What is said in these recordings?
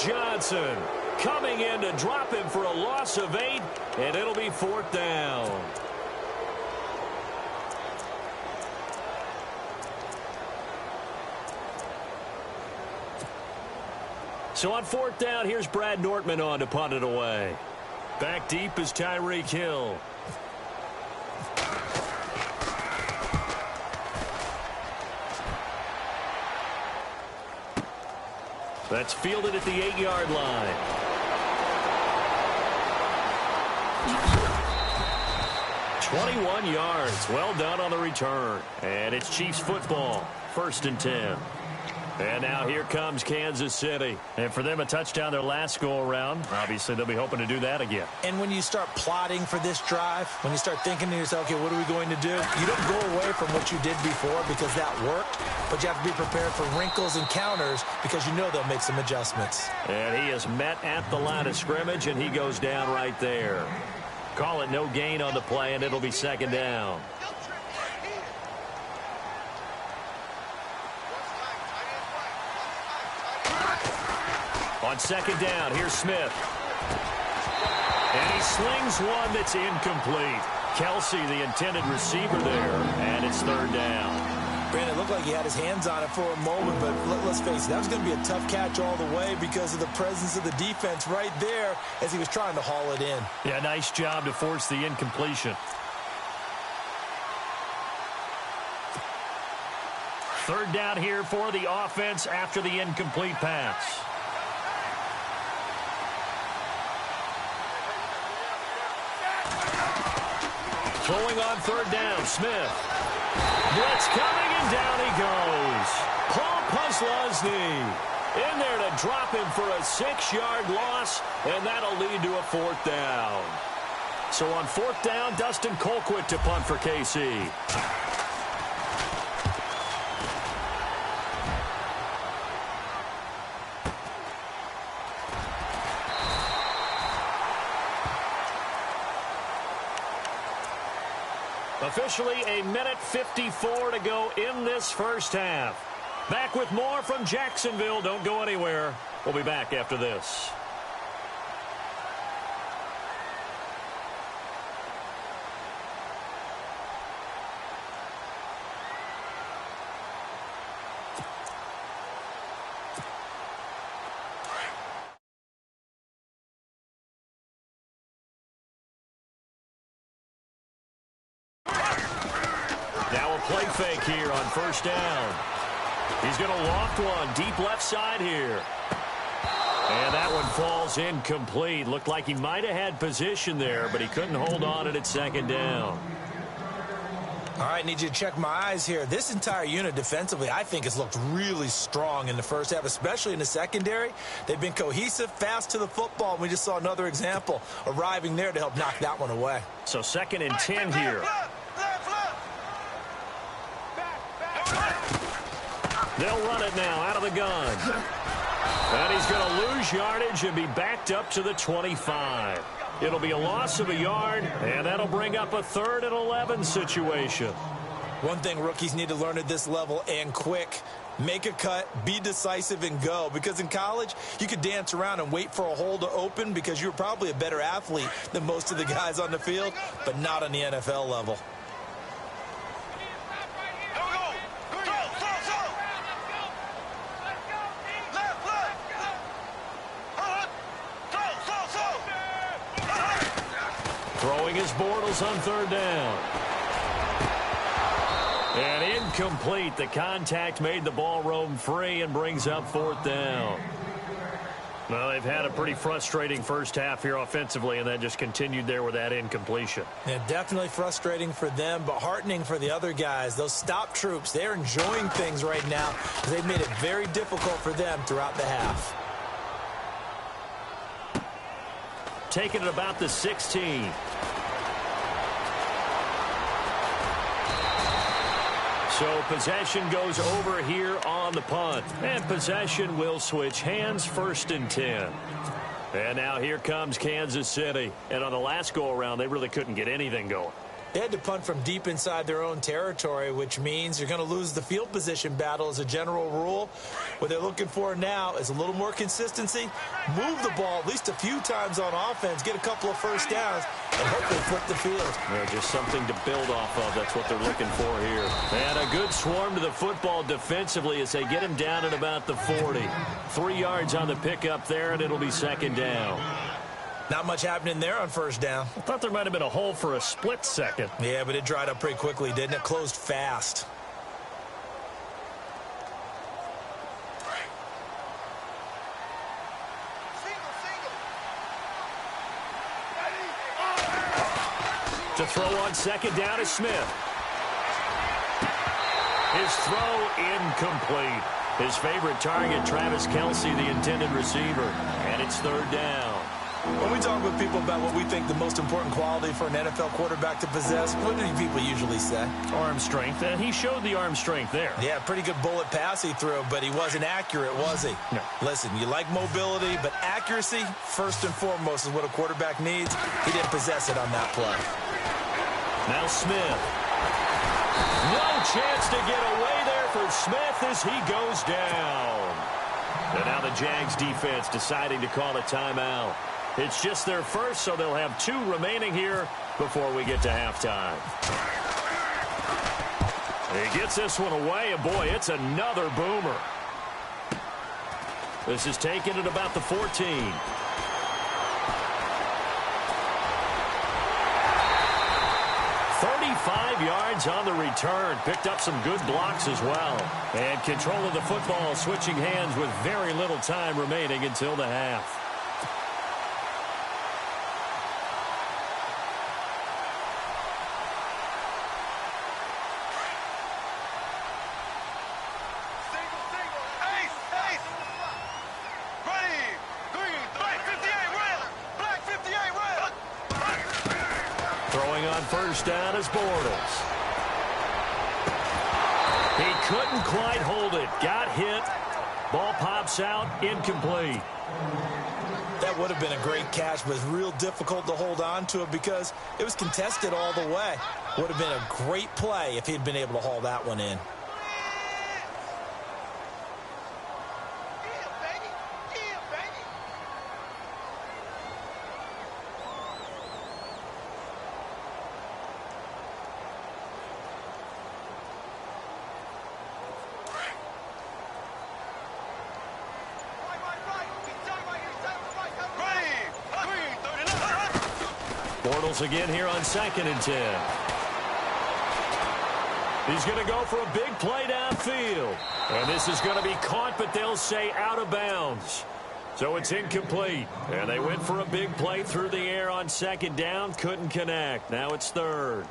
Johnson coming in to drop him for a loss of 8, and it'll be 4th down. So on 4th down, here's Brad Nortman on to punt it away. Back deep is Tyreek Hill. That's fielded at the 8-yard line. "21 yards. Well done on the return. And it's Chiefs football. 1st and 10. And now here comes Kansas City. And for them, a touchdown their last go-around. Obviously, they'll be hoping to do that again. And when you start plotting for this drive, when you start thinking to yourself, okay, what are we going to do? You don't go away from what you did before because that worked, but you have to be prepared for wrinkles and counters because you know they'll make some adjustments. And he is met at the line of scrimmage, and he goes down right there. Call it no gain on the play, and it'll be 2nd down. On 2nd down, here's Smith. And he slings one that's incomplete. Kelsey, the intended receiver there, and it's 3rd down. Brandon, it looked like he had his hands on it for a moment, but let's face it, that was going to be a tough catch all the way because of the presence of the defense right there as he was trying to haul it in. Yeah, nice job to force the incompletion. 3rd down here for the offense after the incomplete pass. Throwing on 3rd down, Smith. Blitz coming, and down he goes. Paul Posluszny in there to drop him for a 6-yard loss, and that'll lead to a 4th down. So on 4th down, Dustin Colquitt to punt for KC. Officially a minute 54 to go in this 1st half. Back with more from Jacksonville. Don't go anywhere. We'll be back after this. Play fake here on 1st down. He's going to loft one deep left side here. And that one falls incomplete. Looked like he might have had position there, but he couldn't hold on it at 2nd down. All right, need you to check my eyes here. This entire unit defensively, I think, has looked really strong in the 1st half, especially in the secondary. They've been cohesive, fast to the football, and we just saw another example arriving there to help knock that one away. So 2nd and 10 here. They'll run it now out of the gun. And he's going to lose yardage and be backed up to the 25. It'll be a loss of a yard, and that'll bring up a 3rd and 11 situation. One thing rookies need to learn at this level, and quick, make a cut, be decisive, and go. Because in college, you could dance around and wait for a hole to open because you're probably a better athlete than most of the guys on the field, but not on the NFL level. Throwing his Bortles on 3rd down. And incomplete. The contact made the ball roam free and brings up 4th down. Well, they've had a pretty frustrating 1st half here offensively, and that just continued there with that incompletion. Yeah, definitely frustrating for them, but heartening for the other guys. Those stop troops, they're enjoying things right now. They've made it very difficult for them throughout the half. Taking it about the 16. So possession goes over here on the punt. And possession will switch hands, 1st and 10. And now here comes Kansas City. And on the last go-around, they really couldn't get anything going. They had to punt from deep inside their own territory, which means you're going to lose the field position battle as a general rule. What they're looking for now is a little more consistency, move the ball at least a few times on offense, get a couple of first downs, and hopefully flip the field. Yeah, just something to build off of. That's what they're looking for here. And a good swarm to the football defensively as they get him down at about the 40. 3 yards on the pickup there, and it'll be second down. Not much happening there on first down. I thought there might have been a hole for a split second. Yeah, but it dried up pretty quickly, didn't it? Closed fast. To throw on second down is Smith. His throw incomplete. His favorite target, Travis Kelce, the intended receiver. And it's third down. When we talk with people about what we think the most important quality for an NFL quarterback to possess, what do people usually say? Arm strength, and he showed the arm strength there. Yeah, pretty good bullet pass he threw, but he wasn't accurate, was he? No. Listen, you like mobility, but accuracy, first and foremost, is what a quarterback needs. He didn't possess it on that play. Now Smith. No chance to get away there for Smith as he goes down. And now the Jags defense deciding to call a timeout. It's just their first, so they'll have 2 remaining here before we get to halftime. He gets this one away, and boy, it's another boomer. This is taken at about the 14. Yards on the return. Picked up some good blocks as well. And control of the football switching hands with very little time remaining until the half. First down is Bortles. He couldn't quite hold it. Got hit. Ball pops out. Incomplete. That would have been a great catch, but it's real difficult to hold on to it because it was contested all the way. Would have been a great play if he'd been able to haul that one in. Bortles again here on 2nd and 10. He's going to go for a big play downfield. And this is going to be caught, but they'll say out of bounds. So it's incomplete. And they went for a big play through the air on 2nd down. Couldn't connect. Now it's 3rd.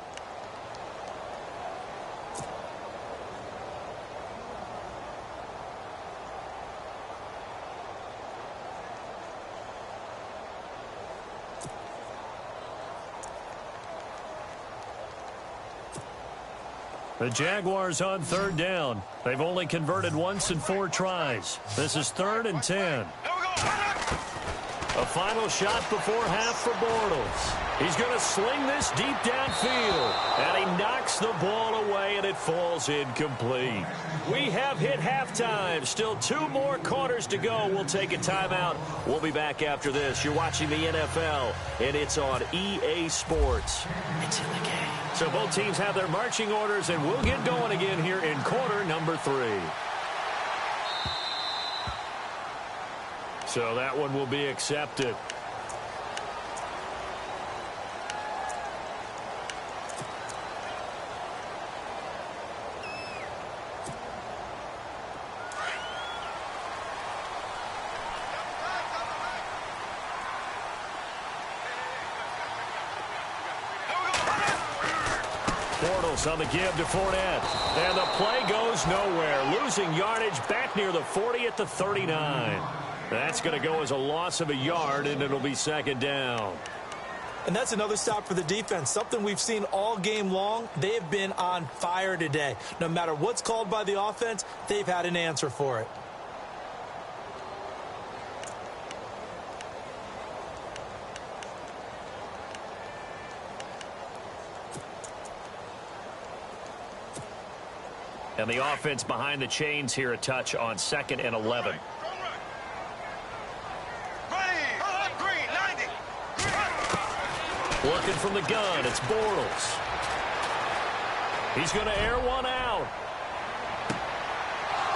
The Jaguars on 3rd down. They've only converted once in 4 tries. This is 3rd and 10. A final shot before half for Bortles. He's going to sling this deep downfield. And he knocks the ball away, and it falls incomplete. We have hit halftime. Still 2 more quarters to go. We'll take a timeout. We'll be back after this. You're watching the NFL, and it's on EA Sports. It's in the game. So both teams have their marching orders, and we'll get going again here in quarter number 3. So that one will be accepted. Bortles on the give to Fournette. And the play goes nowhere. Losing yardage back near the 40 at the 39. That's going to go as a loss of a yard, and it'll be 2nd down. And that's another stop for the defense. Something we've seen all game long. They have been on fire today. No matter what's called by the offense, they've had an answer for it. And the offense behind the chains here a touch on 2nd and 11. Working from the gun, it's Bortles. He's going to air one out.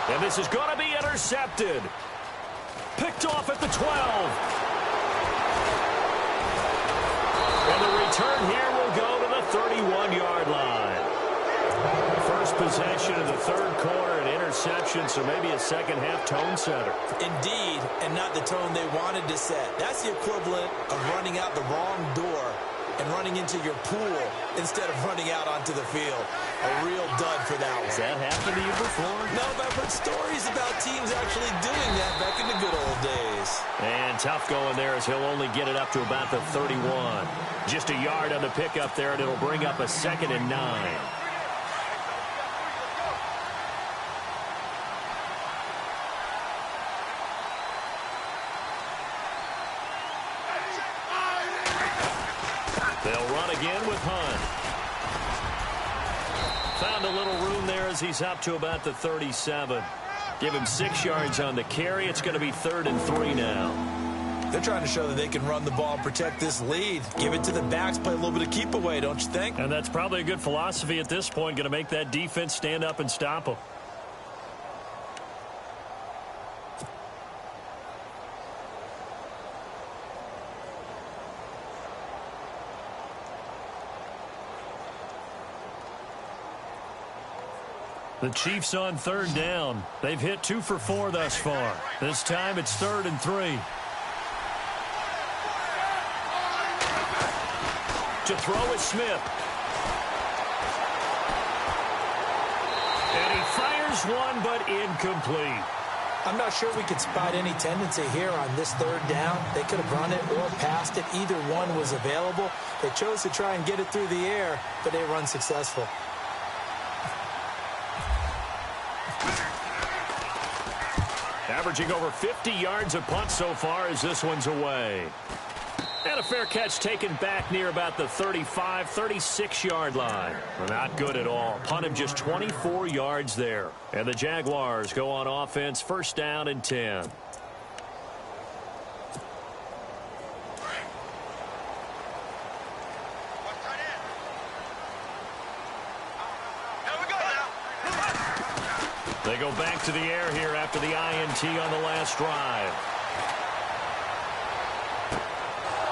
And this is going to be intercepted. Picked off at the 12. And the return here will go to the 31-yard line. First possession of the third quarter, an interception, so maybe a second-half tone setter. Indeed, and not the tone they wanted to set. That's the equivalent of running out the wrong door and running into your pool instead of running out onto the field. A real dud for that one. Has that happened to you before? No, but I've heard stories about teams actually doing that back in the good old days. And tough going there as he'll only get it up to about the 31. Just a yard on the pickup there, and it'll bring up a 2nd and 9. They'll run again with Hunt. Found a little room there as he's up to about the 37. Give him 6 yards on the carry. It's going to be 3rd and 3 now. They're trying to show that they can run the ball and protect this lead. Give it to the backs, play a little bit of keep away, don't you think? And that's probably a good philosophy at this point. Going to make that defense stand up and stop them. The Chiefs on 3rd down. They've hit 2 for 4 thus far. This time it's 3rd and 3. To throw is Smith. And he fires one, but incomplete. I'm not sure we could spot any tendency here on this 3rd down. They could have run it or passed it. Either one was available. They chose to try and get it through the air, but they were unsuccessful. Averaging over 50 yards a punt so far as this one's away. And a fair catch taken back near about the 35, 36-yard line. Not good at all. Punt him just 24 yards there. And the Jaguars go on offense, 1st down and 10. They go back to the air here after the INT on the last drive.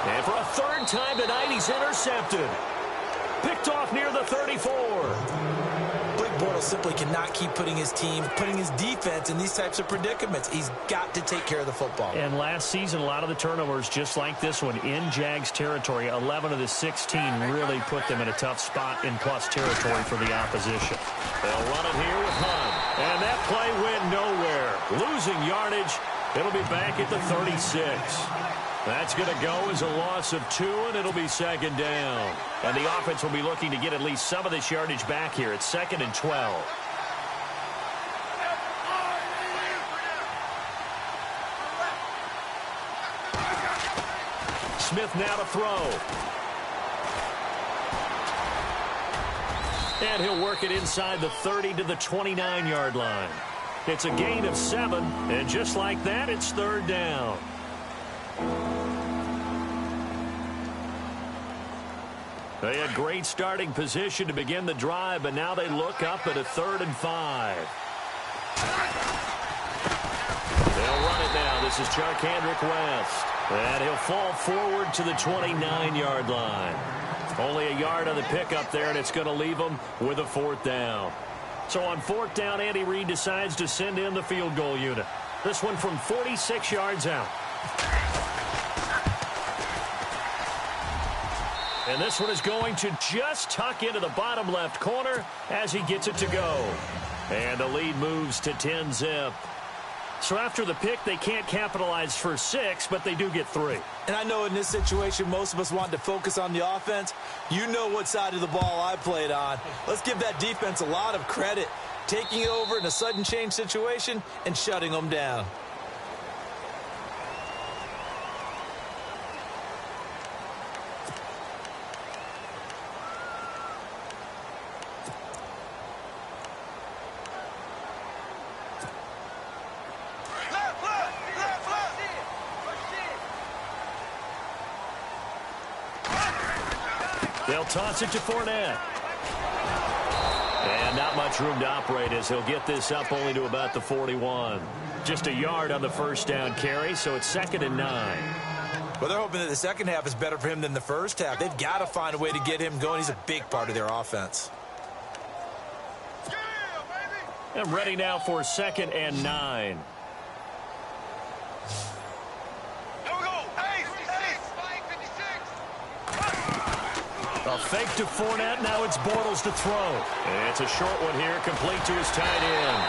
And for a 3rd time tonight, he's intercepted. Picked off near the 34. Blake Bortles simply cannot keep putting his defense in these types of predicaments. He's got to take care of the football. And last season, a lot of the turnovers, just like this one, in Jags territory. 11 of the 16 really put them in a tough spot in plus territory for the opposition. They'll run it here with Hunt. And that play went nowhere. Losing yardage. It'll be back at the 36. That's going to go as a loss of 2, and it'll be 2nd down. And the offense will be looking to get at least some of this yardage back here. It's 2nd and 12. Smith now to throw. And he'll work it inside the 30 to the 29-yard line. It's a gain of 7, and just like that, it's 3rd down. They had great starting position to begin the drive, but now they look up at a 3rd and 5. They'll run it now. This is Charkandrick West. And he'll fall forward to the 29-yard line. Only a yard on the pickup there, and it's going to leave them with a 4th down. So on 4th down, Andy Reid decides to send in the field goal unit. This one from 46 yards out. And this one is going to just tuck into the bottom left corner as he gets it to go. And the lead moves to 10-zip. So after the pick, they can't capitalize for 6, but they do get 3. And I know in this situation, most of us want to focus on the offense. You know what side of the ball I played on. Let's give that defense a lot of credit. Taking it over in a sudden change situation and shutting them down. They'll toss it to Fournette. And not much room to operate as he'll get this up only to about the 41. Just a yard on the first down carry, so it's 2nd and 9. Well, they're hoping that the second half is better for him than the first half. They've got to find a way to get him going. He's a big part of their offense. And ready now for 2nd and 9. A fake to Fournette. Now it's Bortles to throw. And it's a short one here, complete to his tight end.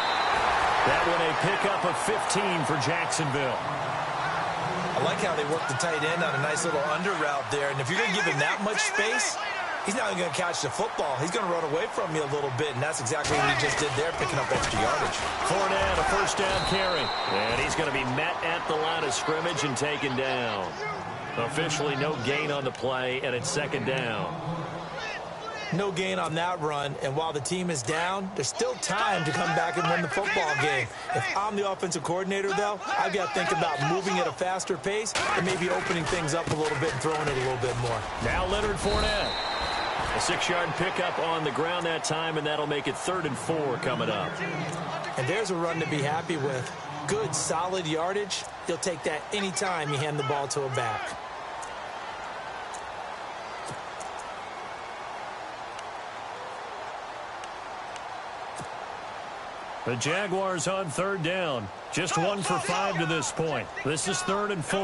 That one a pickup of 15 for Jacksonville. I like how they work the tight end on a nice little under route there. And if you're going to give him that much space, he's not going to catch the football. He's going to run away from you a little bit, and that's exactly what he just did there, picking up extra yardage. Fournette, a first down carry. And he's going to be met at the line of scrimmage and taken down. Officially no gain on the play, and it's 2nd down. No gain on that run, and while the team is down, there's still time to come back and win the football game. If I'm the offensive coordinator, though, I've got to think about moving at a faster pace and maybe opening things up a little bit and throwing it a little bit more. Now Leonard Fournette. A 6-yard pickup on the ground that time, and that'll make it 3rd and 4 coming up. And there's a run to be happy with. Good, solid yardage. You'll take that anytime you hand the ball to a back. The Jaguars on 3rd down. Just 1 for 5 to this point. This is 3rd and 4.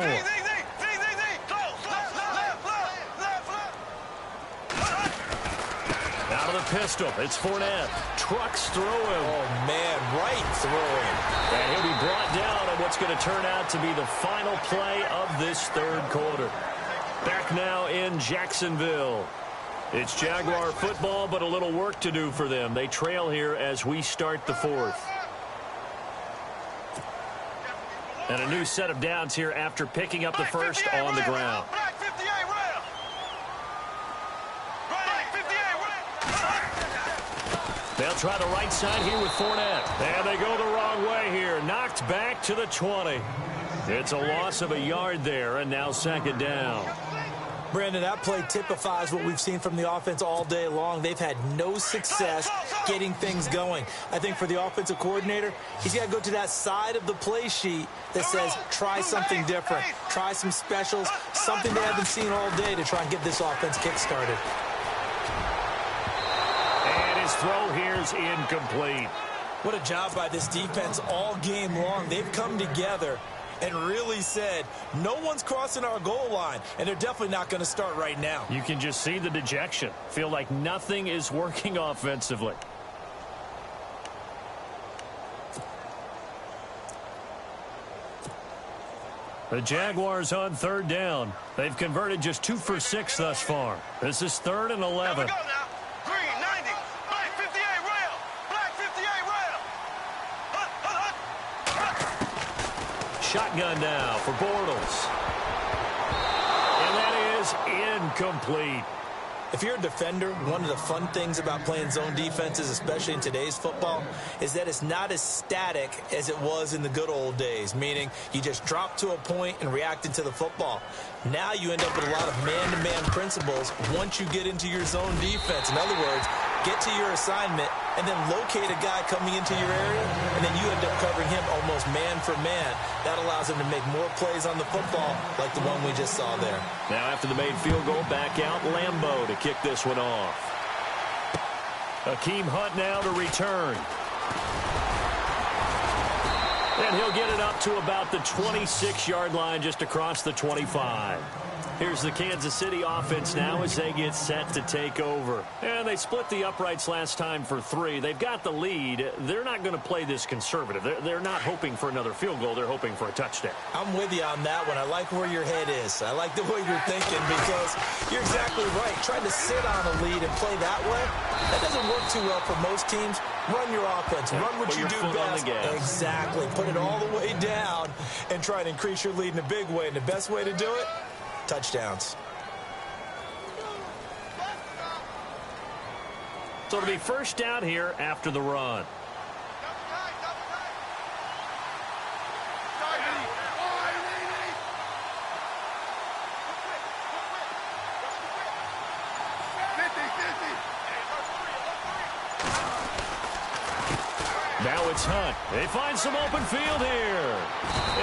Out of the pistol, it's Fournette. Trucks through him. Oh, man, right through him. And he'll be brought down on what's going to turn out to be the final play of this 3rd quarter. Back now in Jacksonville. It's Jaguar football, but a little work to do for them. They trail here as we start the 4th. And a new set of downs here after picking up the first on the ground. They'll try the right side here with Fournette. And they go the wrong way here. Knocked back to the 20. It's a loss of a yard there, and now 2nd down. Brandon, that play typifies what we've seen from the offense all day long. They've had no success getting things going. I think for the offensive coordinator, he's got to go to that side of the play sheet that says try something different, try some specials, something they haven't seen all day to try and get this offense kick-started. And his throw here's incomplete. What a job by this defense all game long. They've come together and really said, no one's crossing our goal line, and they're definitely not going to start right now. You can just see the dejection. Feel like nothing is working offensively. The Jaguars on 3rd down. They've converted just 2 for 6 thus far. This is 3rd and 11. Shotgun now for Bortles. And that is incomplete. If you're a defender, one of the fun things about playing zone defenses, especially in today's football, is that it's not as static as it was in the good old days, meaning you just drop to a point and reacted to the football. Now you end up with a lot of man-to-man principles once you get into your zone defense. In other words, get to your assignment and then locate a guy coming into your area, and then you end up covering him almost man for man. That allows him to make more plays on the football like the one we just saw there. Now after the made field goal, back out Lambeau to kick this one off. Akeem Hunt now to return. And he'll get it up to about the 26-yard line, just across the 25. Here's the Kansas City offense now as they get set to take over. And they split the uprights last time for 3. They've got the lead. They're not going to play this conservative. They're not hoping for another field goal. They're hoping for a touchdown. I'm with you on that one. I like where your head is. I like the way you're thinking because you're exactly right. Trying to sit on a lead and play that way, that doesn't work too well for most teams. Run your offense. Run what you do best. Exactly. Put it all the way down and try to increase your lead in a big way. And the best way to do it, touchdowns. So it'll be first down here after the run. it's Hunt. They find some open field here.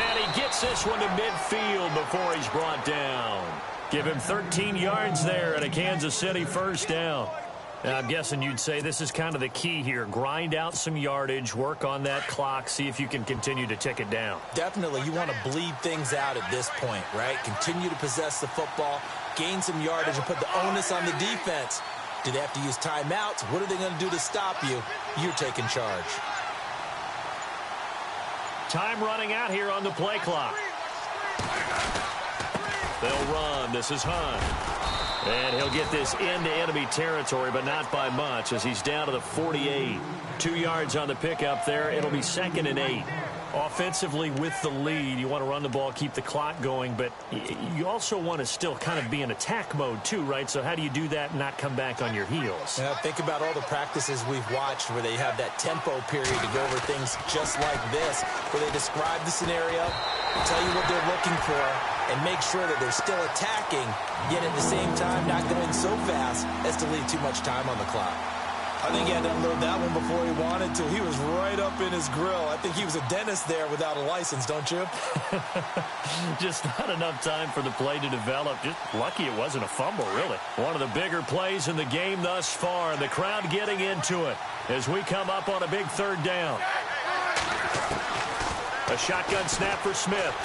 And he gets this one to midfield before he's brought down. Give him 13 yards there and a Kansas City first down. Now, I'm guessing you'd say this is kind of the key here. Grind out some yardage, work on that clock, see if you can continue to tick it down. Definitely. You want to bleed things out at this point, right? Continue to possess the football, gain some yardage, and put the onus on the defense. Do they have to use timeouts? What are they going to do to stop you? You're taking charge. Time running out here on the play clock. They'll run. This is Hunt. And he'll get this into enemy territory, but not by much as he's down to the 48. 2 yards on the pickup there. It'll be 2nd and 8. Offensively with the lead, you want to run the ball, keep the clock going, but you also want to still kind of be in attack mode too, right? So how do you do that and not come back on your heels? Yeah, think about all the practices we've watched where they have that tempo period to go over things just like this, where they describe the scenario, tell you what they're looking for, and make sure that they're still attacking, yet at the same time not going so fast as to leave too much time on the clock. I think he had to unload that one before he wanted to. He was right up in his grill. I think he was a dentist there without a license, don't you? Just not enough time for the play to develop. Just lucky it wasn't a fumble, really. One of the bigger plays in the game thus far, and the crowd getting into it as we come up on a big 3rd down. A shotgun snap for Smith.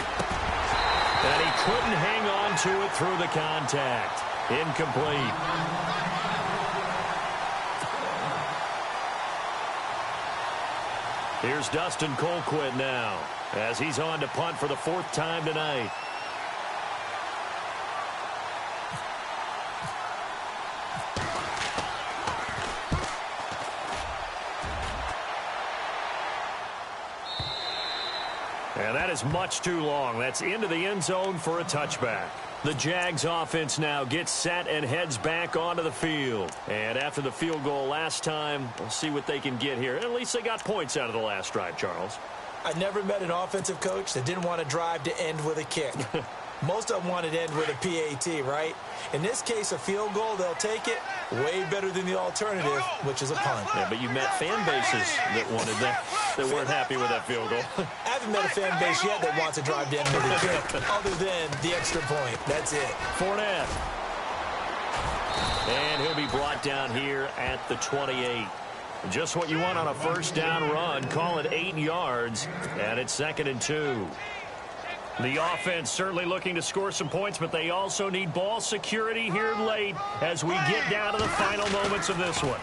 And he couldn't hang on to it through the contact. Incomplete. Here's Dustin Colquitt now as he's on to punt for the 4th time tonight. And that is much too long. That's into the end zone for a touchback. The Jags offense now gets set and heads back onto the field. And after the field goal last time, we'll see what they can get here. At least they got points out of the last drive, Charles. I never met an offensive coach that didn't want to drive to end with a kick. Most of them wanted to end with a PAT, right? In this case, a field goal, they'll take it. Way better than the alternative, which is a punt. Yeah, but you met fan bases that wanted that, that weren't happy with that field goal. I haven't met a fan base yet that wants to drive to end with a kick, other than the extra point. That's it. Fournette. And he'll be brought down here at the 28. Just what you want on a first down run. Call it 8 yards, and it's 2nd and 2. The offense certainly looking to score some points, but they also need ball security here late as we get down to the final moments of this one.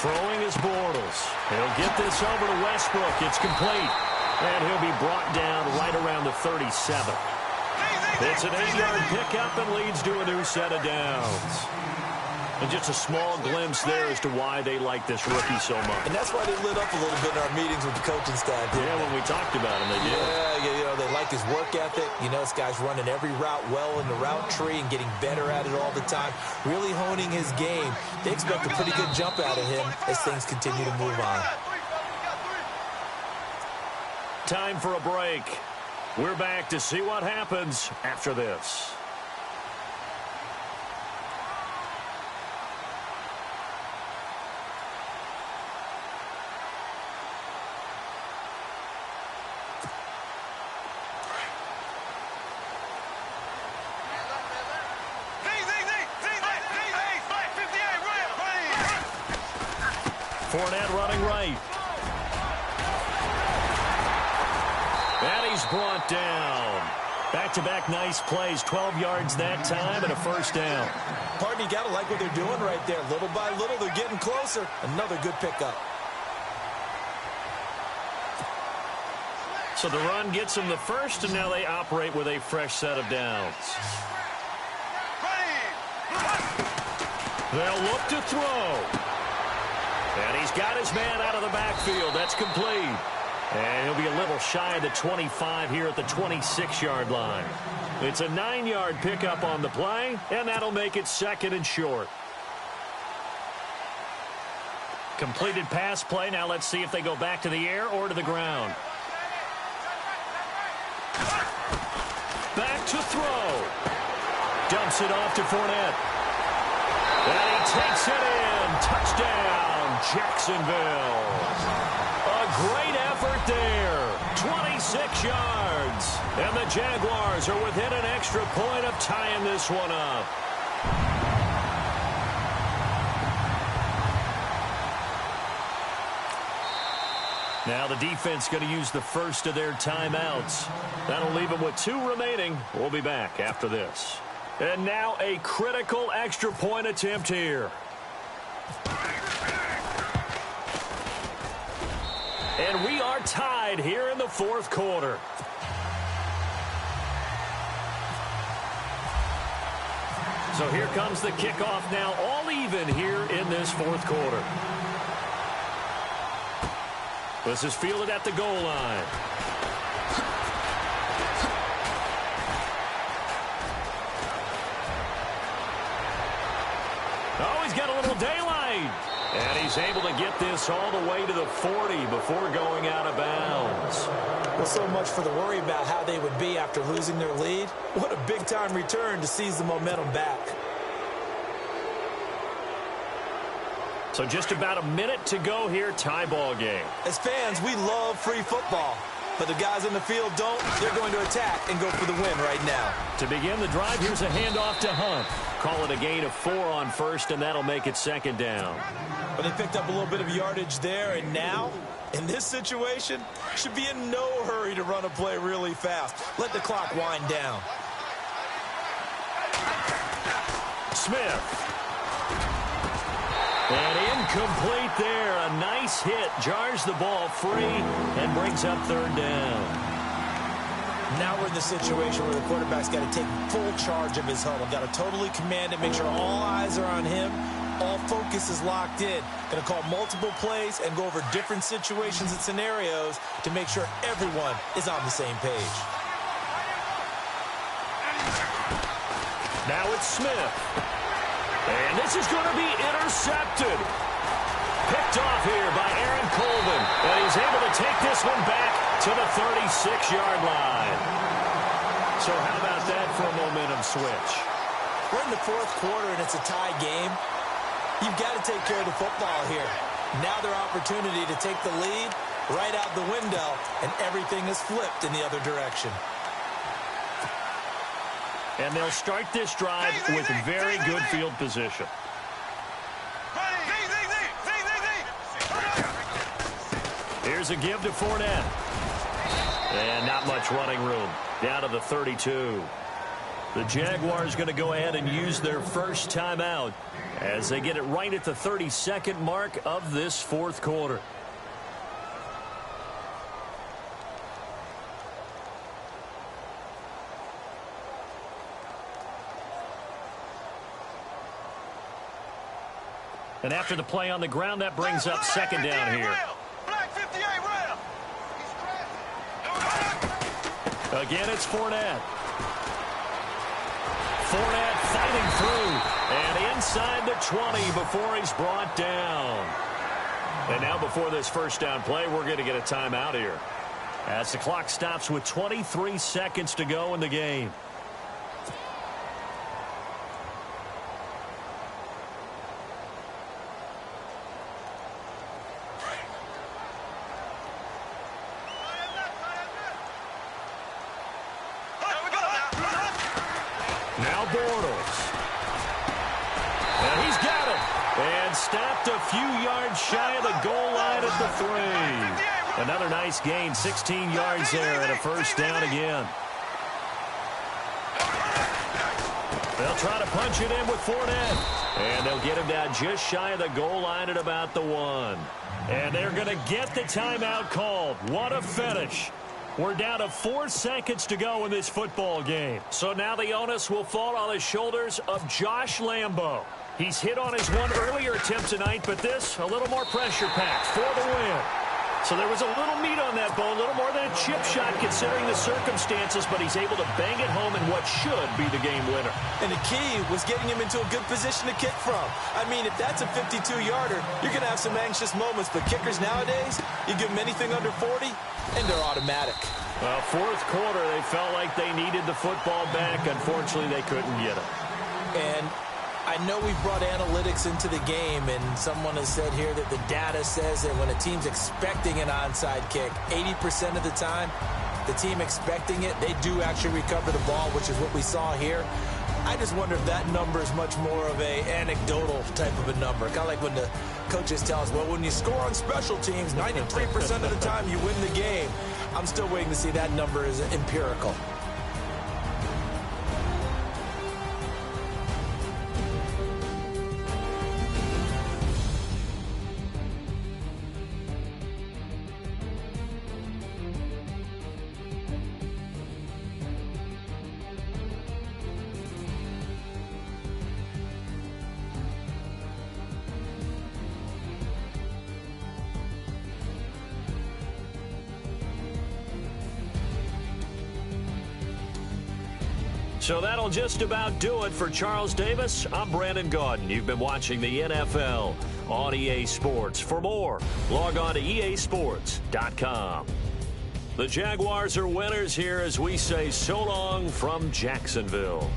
Throwing is Bortles. He'll get this over to Westbrook. It's complete. And he'll be brought down right around the 37. It's an 8-yard pickup and leads to a new set of downs. And just a small glimpse there as to why they like this rookie so much. And that's why they lit up a little bit in our meetings with the coaching staff. Yeah, when we talked about him, they did. Yeah, you know, they like his work ethic. You know, this guy's running every route well in the route tree and getting better at it all the time, really honing his game. They expect a pretty good jump out of him as things continue to move on. Time for a break. We're back to see what happens after this. Fournette running right. And he's brought down. Back-to-back nice plays. 12 yards that time and a first down. Pardon me, you got to like what they're doing right there. Little by little, they're getting closer. Another good pickup. So the run gets them the first, and now they operate with a fresh set of downs. They'll look to throw. And he's got his man out of the backfield. That's complete. And he'll be a little shy of the 25 here at the 26-yard line. It's a 9-yard pickup on the play, and that'll make it 2nd and short. Completed pass play. Now let's see if they go back to the air or to the ground. Back to throw. Dumps it off to Fournette. And he takes it in. Touchdown, Jacksonville. A great effort there. 26 yards. And the Jaguars are within an extra point of tying this one up. Now the defense going to use the first of their timeouts. That'll leave them with 2 remaining. We'll be back after this. And now a critical extra point attempt here. And we are tied here in the fourth quarter. So here comes the kickoff now, all even here in this fourth quarter. This is fielded at the goal line. Oh, he's got a little daylight. And he's able to get this all the way to the 40 before going out of bounds. Well, so much for the worry about how they would be after losing their lead. What a big-time return to seize the momentum back. So just about a minute to go here, tie ball game. As fans, we love free football. But the guys on the field don't. They're going to attack and go for the win right now. To begin the drive, here's a handoff to Hunt. Call it a gain of 4 on first, and that'll make it second down. But they picked up a little bit of yardage there, and now, in this situation, should be in no hurry to run a play really fast. Let the clock wind down. Smith. And incomplete there. A nice hit. Jars the ball free and brings up third down. Now we're in the situation where the quarterback's got to take full charge of his huddle. Got to totally command it, make sure all eyes are on him. All focus is locked in. Going to call multiple plays and go over different situations and scenarios to make sure everyone is on the same page. Now it's Smith. And this is going to be intercepted. Picked off here by Aaron Colvin. And he's able to take this one back to the 36-yard line. So how about that for a momentum switch? We're in the fourth quarter, and it's a tie game. You've got to take care of the football here. Now their opportunity to take the lead right out the window, and everything is flipped in the other direction. And they'll start this drive with very good field position. Here's a give to Fournette. And not much running room. Down to the 32. The Jaguars going to go ahead and use their first timeout as they get it right at the 32nd mark of this fourth quarter. And after the play on the ground, that brings up second down here. Again, it's Fournette. Fournette fighting through. And inside the 20 before he's brought down. And now before this first down play, we're going to get a timeout here. As the clock stops with 23 seconds to go in the game. Now Bortles. And he's got it. And stopped a few yards shy of the goal line at the 3. Another nice gain, 16 yards there and a first down again. They'll try to punch it in with Fournette. And they'll get him down just shy of the goal line at about the 1. And they're going to get the timeout called. What a finish. We're down to 4 seconds to go in this football game. So now the onus will fall on the shoulders of Josh Lambo. He's hit on his one earlier attempt tonight, but this a little more pressure packed for the win. So there was a little meat on that bone, a little more than a chip shot considering the circumstances, but he's able to bang it home in what should be the game winner. And the key was getting him into a good position to kick from. I mean, if that's a 52-yarder, you're going to have some anxious moments, but kickers nowadays, you give them anything under 40, and they're automatic. Well, fourth quarter, they felt like they needed the football back. Unfortunately, they couldn't get it. And I know we've brought analytics into the game, and someone has said here that the data says that when a team's expecting an onside kick, 80% of the time, the team expecting it, they do actually recover the ball, which is what we saw here. I just wonder if that number is much more of a anecdotal type of a number. Kind of like when the coaches tell us, well, when you score on special teams, 93% of the time you win the game. I'm still waiting to see that number is empirical. So that'll just about do it for Charles Davis. I'm Brandon Gaudin. You've been watching the NFL on EA Sports. For more, log on to easports.com. The Jaguars are winners here as we say so long from Jacksonville.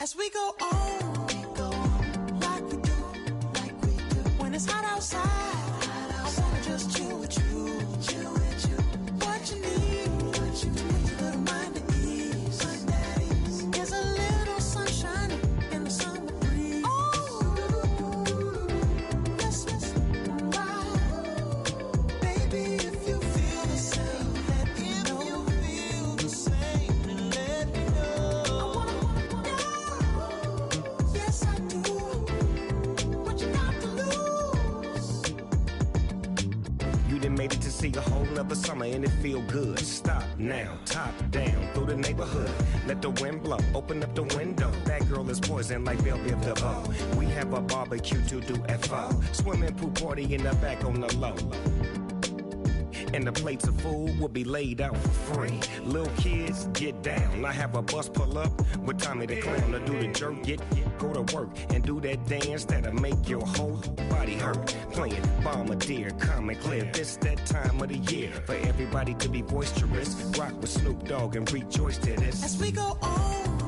As we go on, like we do, when it's hot outside, I wanna just chill with you. What you need, a little mind at ease. There's a little sunshine in the summer breeze. Oh, let's ride, baby. If you feel the same, let me know. You feel the same, and let me know. I wanna go, yes I do. What you got to lose? You done made it to see a whole nother summer and it feel good. Stop now, top down through the neighborhood. Let the wind blow, open up the window. That girl is poison like Bellevue the bow. We have a barbecue to do at 4. Swimming pool party in the back on the low. And the plates of food will be laid out for free. Little kids, get down. I have a bus pull up with Tommy the Clown to do the jerk, go to work and do that dance that'll make your whole body hurt. Playing Bombardier, Common Clear. This that time of the year for everybody to be boisterous. Rock with Snoop Dogg and rejoice to this. As we go on,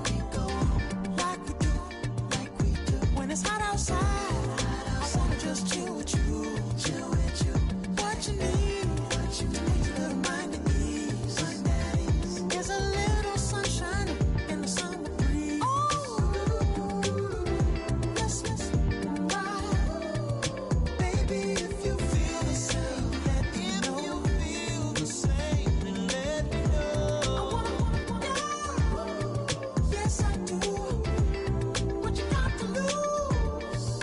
like we do, when it's hot outside, I wanna just chill with you. What you need, a little mind at ease. There's a little sunshine in the summer breeze. Oh, let's ride, baby. If you feel the same, let me know. You feel the same, and let me know. I wanna go, yes I do. What you got to lose?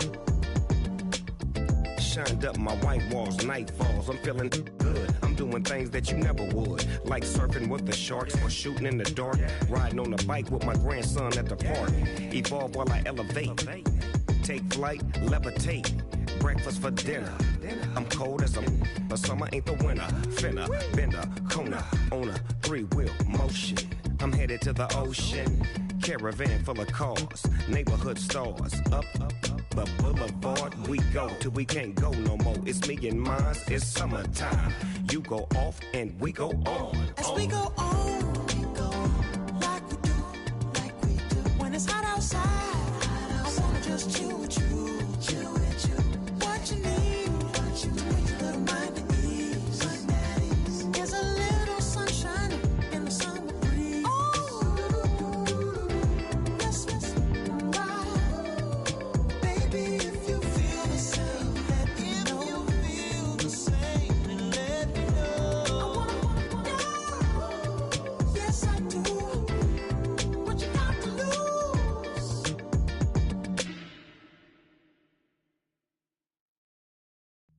Shined up my white walls, night falls. I'm feeling good. I'm doing things that you never would, like surfing with the sharks or shooting in the dark. Riding on a bike with my grandson at the park. Evolve while I elevate. Take flight, levitate. Breakfast for dinner. I'm cold as but summer ain't the winter. Finna, bender, Kona, on a 3-wheel motion. I'm headed to the ocean. Caravan full of cars, neighborhood stars. Up the boulevard we go till we can't go no more. It's me and mine, it's summertime. You go off and we go on. As we go on, like we do, when it's hot outside, I wanna just chill with you. What you need, a little mind at ease. There's a little sunshine in the summer breeze. Oh, let's ride, baby. If you feel the same, let me know. You feel the same, and let me know. I wanna go, yes I do. What you got to lose?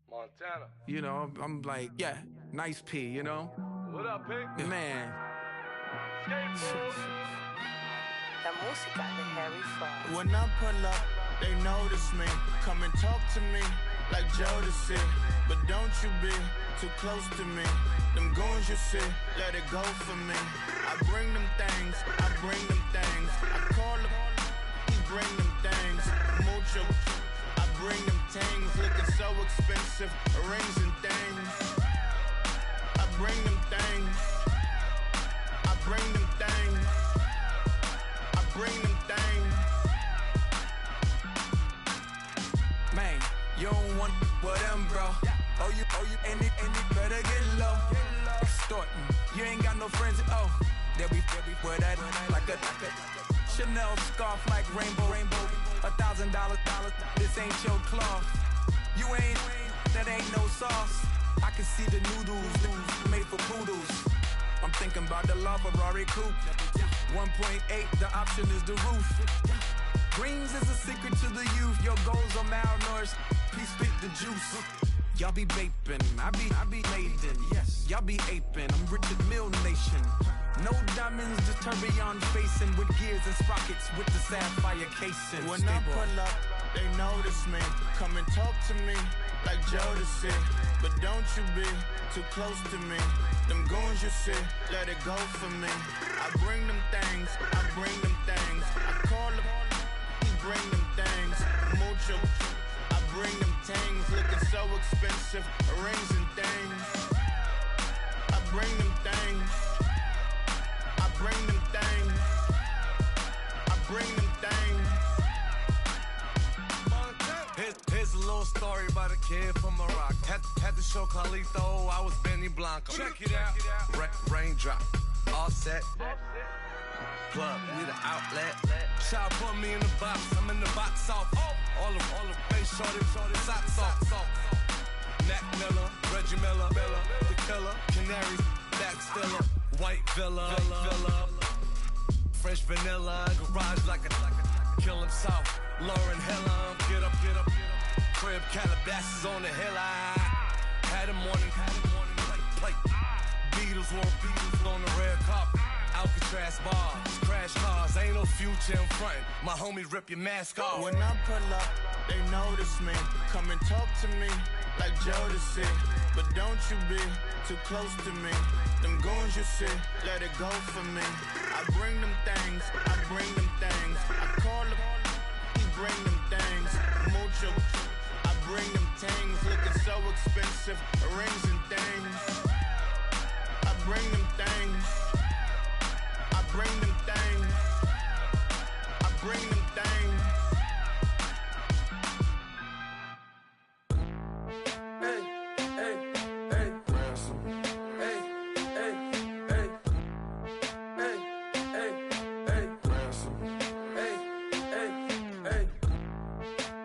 Montana. You know, I'm like, yeah, nice P, you know? What up, Pink? Man. La música de Harry Fraud. When I pull up, they notice me. Come and talk to me like Jodeci. But don't you be too close to me. Them goons you see, let it go for me. I bring them things, I bring them things. I call them, he bring them things. Mucho, I bring them things. Looking so expensive, rings and things. I bring them things. I bring them things. I bring them things. Man, you don't want with them, bro. Oh, you, and it better get low. Extorting, you ain't got no friends, oh. They'll be with that, like a Chanel scarf like rainbow. $1,000, this ain't your cloth. You ain't, that ain't no sauce. I can see the noodles made for poodles. I'm thinking about the La Ferrari coupe. 1.8, the option is the roof. Greens is a secret to the youth. Your goals are malnourished. Please spit the juice. Y'all be vaping, I be laden. Yes, y'all be aping. I'm Richard Mill Nation. No diamonds, just tourbillon facing with gears and sprockets with the sapphire casing. When I pull up, they notice me. Come and talk to me like Jodeci. But don't you be too close to me. Them goons you see, let it go for me. I bring them things, I bring them things. I call them, he bring them things. Mucho, I bring them things. Looking so expensive, rings and things. I bring them things. I bring them things. I bring them things. Nacho Carlito, I was Benny Blanco. Check it out. Raindrop, all set. Plug, need an outlet. Shot put me in the box, I'm in the box off. All the face shorty, socks off. Mac Miller, Reggie Miller, the killer, Canaries, back stiller, white villa, fresh vanilla, garage like a kill himself. Lauren Hiller, get up, crib Calabasas on the hill. I had him morning, plate. Beatles on the red carpet. Alcatraz bars, crash cars, ain't no future in front. My homies rip your mask off. When I pull up, they notice me. Come and talk to me like Jodeci. But don't you be too close to me. Them goons you see, let it go for me. I bring them things, I call them, he bring them things. Mucho, I bring them things. Looking so expensive, rings and things. I bring them things. Bring them things. I bring them things. Hey, hey, hey. Ransom. Hey, hey, hey. Hey, hey, hey. Ransom. Hey, hey, hey.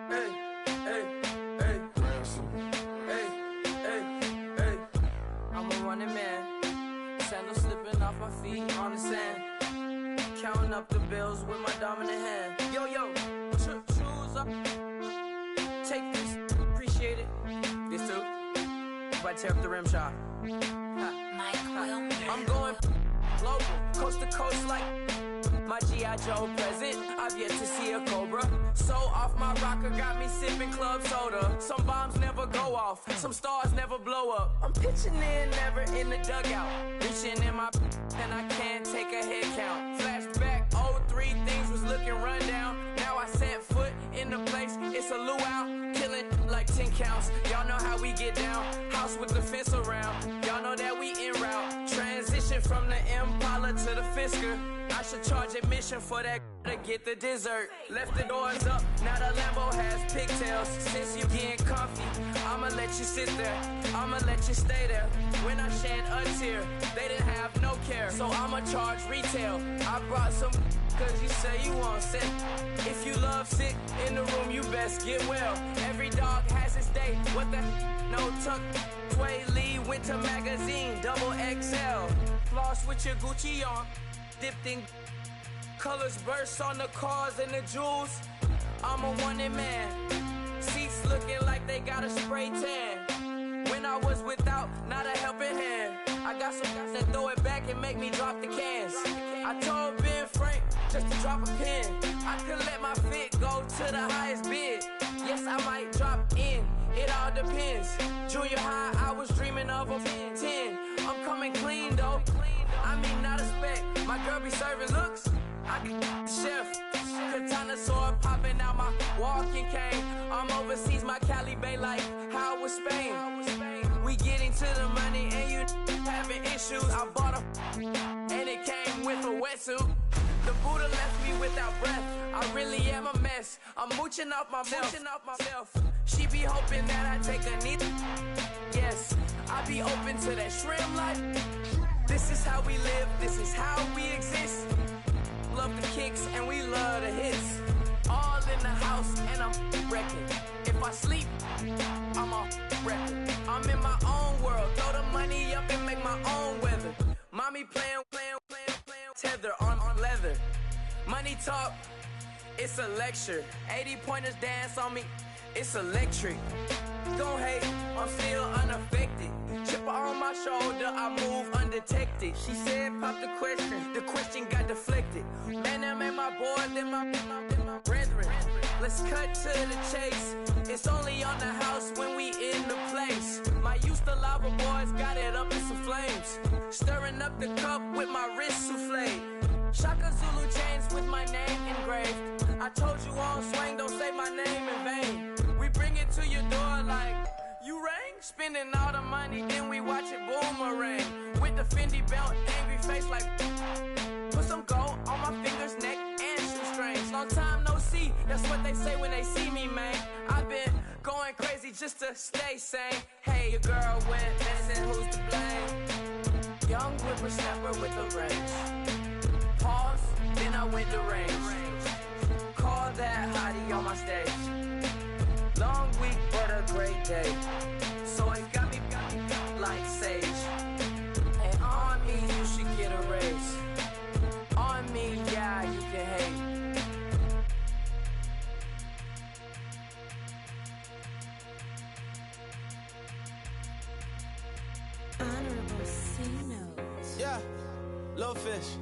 Hey, hey, hey. Ransom. Hey, hey, hey. I'm a running man. Sandals slipping off my feet on the sand. Counting up the bills with my dominant hand. Yo, choose up. Take this, appreciate it. This too. If I tear up the rim shot. I'm going global, coast to coast like my G.I. Joe present. I've yet to see a Cobra. So off my rocker got me sipping club soda. Some bombs never go off, some stars never blow up. I'm pitching in, never in the dugout. Reaching in my and I can't take a head count. Flashback, 03, things was looking run down. Now I set foot in the place, it's a luau. Killing like 10 counts, y'all know how we get down. House with the fence around, y'all know that we en route. Transition from the Impala to the Fisker. I should charge admission for that to get the dessert. Left the doors up, now the Lambo has pigtails. Since you getting comfy, I'ma let you sit there, I'ma let you stay there. When I shed a tear, they didn't have no care, so I'ma charge retail. I brought some cause you say you want sick. If you love sick in the room, you best get well. Every dog has its day, what the no tuck. Sway Lee Winter Magazine, double XL. Floss with your Gucci on, dipped in colors burst on the cars and the jewels. I'm a wanted man. Seats looking like they got a spray tan. When I was without, not a helping hand. I got some guys that throw it back and make me drop the cans. I told Ben Frank just to drop a pin. I could let my fit go to the highest bid. Yes, I might drop in, it all depends. Junior high, I was dreaming of a 10. I'm coming clean though, I mean not a spec. My girl be serving looks, I can the chef. Katana sword popping out my walking cane. I'm overseas, my Cali Bay like how was Spain. We getting to the money and you having issues. I bought a and it came with a wetsuit. The Buddha left me without breath. I really am a mess. I'm mooching off myself. She be hoping that I take a knee. Yes, I be open to that shrimp life. This is how we live, this is how we exist. Love the kicks and we love the hits. All in the house and I'm wrecking. If I sleep, I'm off record. I'm in my own world, throw the money up and make my own weather. Mommy playing, tether on leather. Money talk, it's a lecture. 80 pointers dance on me, it's electric. Don't hate, I'm still unaffected. Chipper on my shoulder, I move undetected. She said pop the question got deflected. Man, them ain't my boys, them my brethren. Let's cut to the chase. It's only on the house when we in the place. My used to lava boys got it up in some flames. Stirring up the cup with my wrist souffle. Shaka Zulu chains with my name engraved. I told you on swing, don't say my name in vain. We bring it to your door like, you rang? Spending all the money, then we watch it boomerang. With the Fendi belt, angry face like, put some gold on my fingers, neck, and shoestrings. Long time no see, that's what they say when they see me, man. I've been going crazy crazy just to stay sane. Hey, your girl went missing, who's to blame? Young whippersnapper with the range. Pause, then I went to range. Call that hottie on my stage. Long week, but a great day. So it got me like sage. And on me, you should get a raise. On me, yeah, you can hate. Honorable C-Note. Yeah, little fish.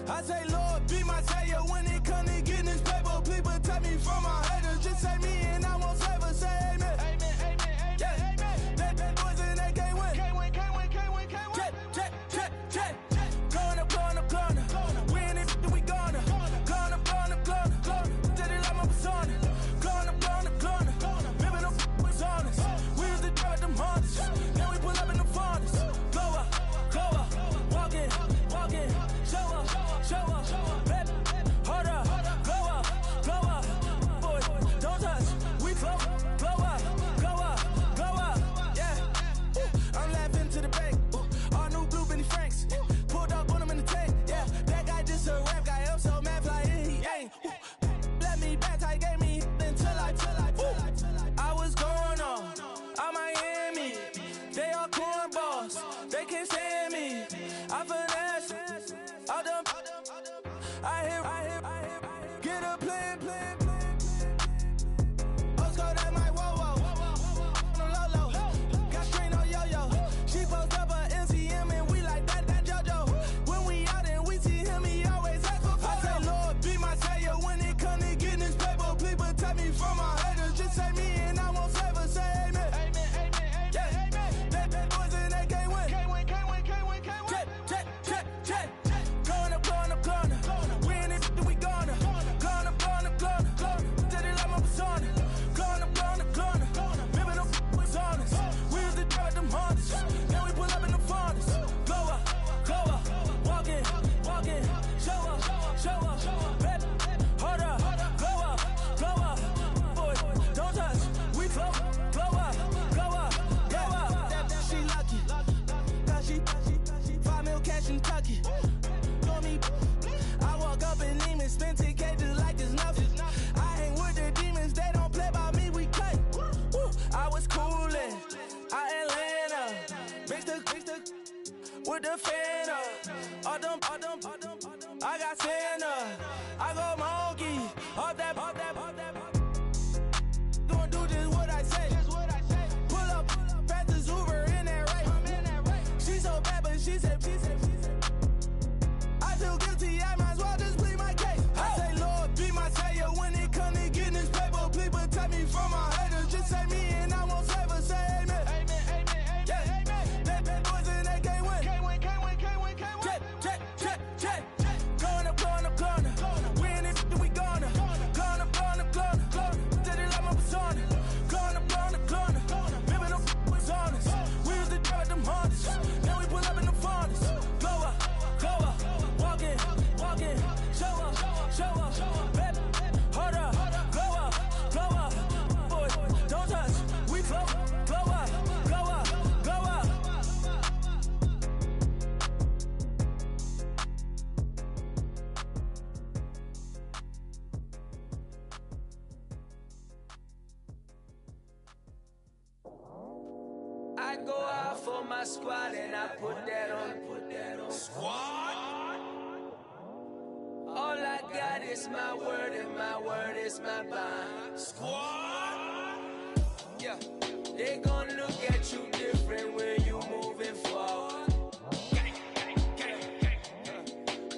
I say, Lord, be my savior when it come to getting this paper. Please protect me from my haters. Just say me and I won't save her. Say amen. Amen, amen, amen. Yeah, amen. That boys and they can't win. Can't win, can't win, can't win, can't win. Check. Going up. Win it, we gonna. Going up. Did it like my persona. Going up. Remember them was honest. We used to drive them Hondas. Now we pull up in the furnace. Go up. Walk in. Show up. Baby, hold up. Go up. Boy, don't touch. We flow up. Yeah. I'm laughing to the bank. All new blue Benny Franks. Pulled up on him in the tank. Yeah, that guy just a rap guy. I'm so mad flying, he ain't. Let me back, I gave me until I was going on Miami. They all cornballs. They can't stand me. I finesse. All them. I hear. Get a plan. Oscar, that my whoa. Low. Got strain on yo-yo. She post up a NCM and we like that JoJo. When we out and we see him, he always ask for photo. I say, Lord, be my savior when it come to getting this paper. Please protect me from my haters. Just say me and I won't save her. Say amen. Amen. Yeah. That boys and they can't win. Can't win. Check. Going up. Win it, we gonna. Going up. Did it like my persona. Going up. Remember them was honest. We used to drive them Hondas. Now we pull up in the furnace. Go up. Walk in. Show up. Baby, hold up. Go up. Boy, don't touch. We flow up. She lucky. Cause she 5 mil cash in Tucky. Told me I walk up in demons, spend 10K just like it's nothing. I hang with the demons, they don't play by me, we cut. I was coolin', Atlanta, mixed with the Fanta. All them, I got Santa, I go monkey, all that. Gonna do just what I say. Pull up, past the Uber in that race. She so bad, but she said. I feel guilty, I might as well just plead my case. I say, Lord, be my savior when it come to getting this paper. Please protect me from my haters. Just say me and I won't save her. Say amen. Amen. Yeah. That boys and they can't win. Can't win. Check. Going up. Win it, we gonna. Going up. Did it like my persona. Going up. Remember them was honest. We used to drive them Hondas. Now we pull up in the furnace. Go up. Walk in. Show up. Baby, hold up. Go up. Boy, don't touch. We flow up. I go out for my squad and I put that on. Squad? All I got is my word and my word is my bond. Squad? Yeah. They gon' look at you different when you moving forward.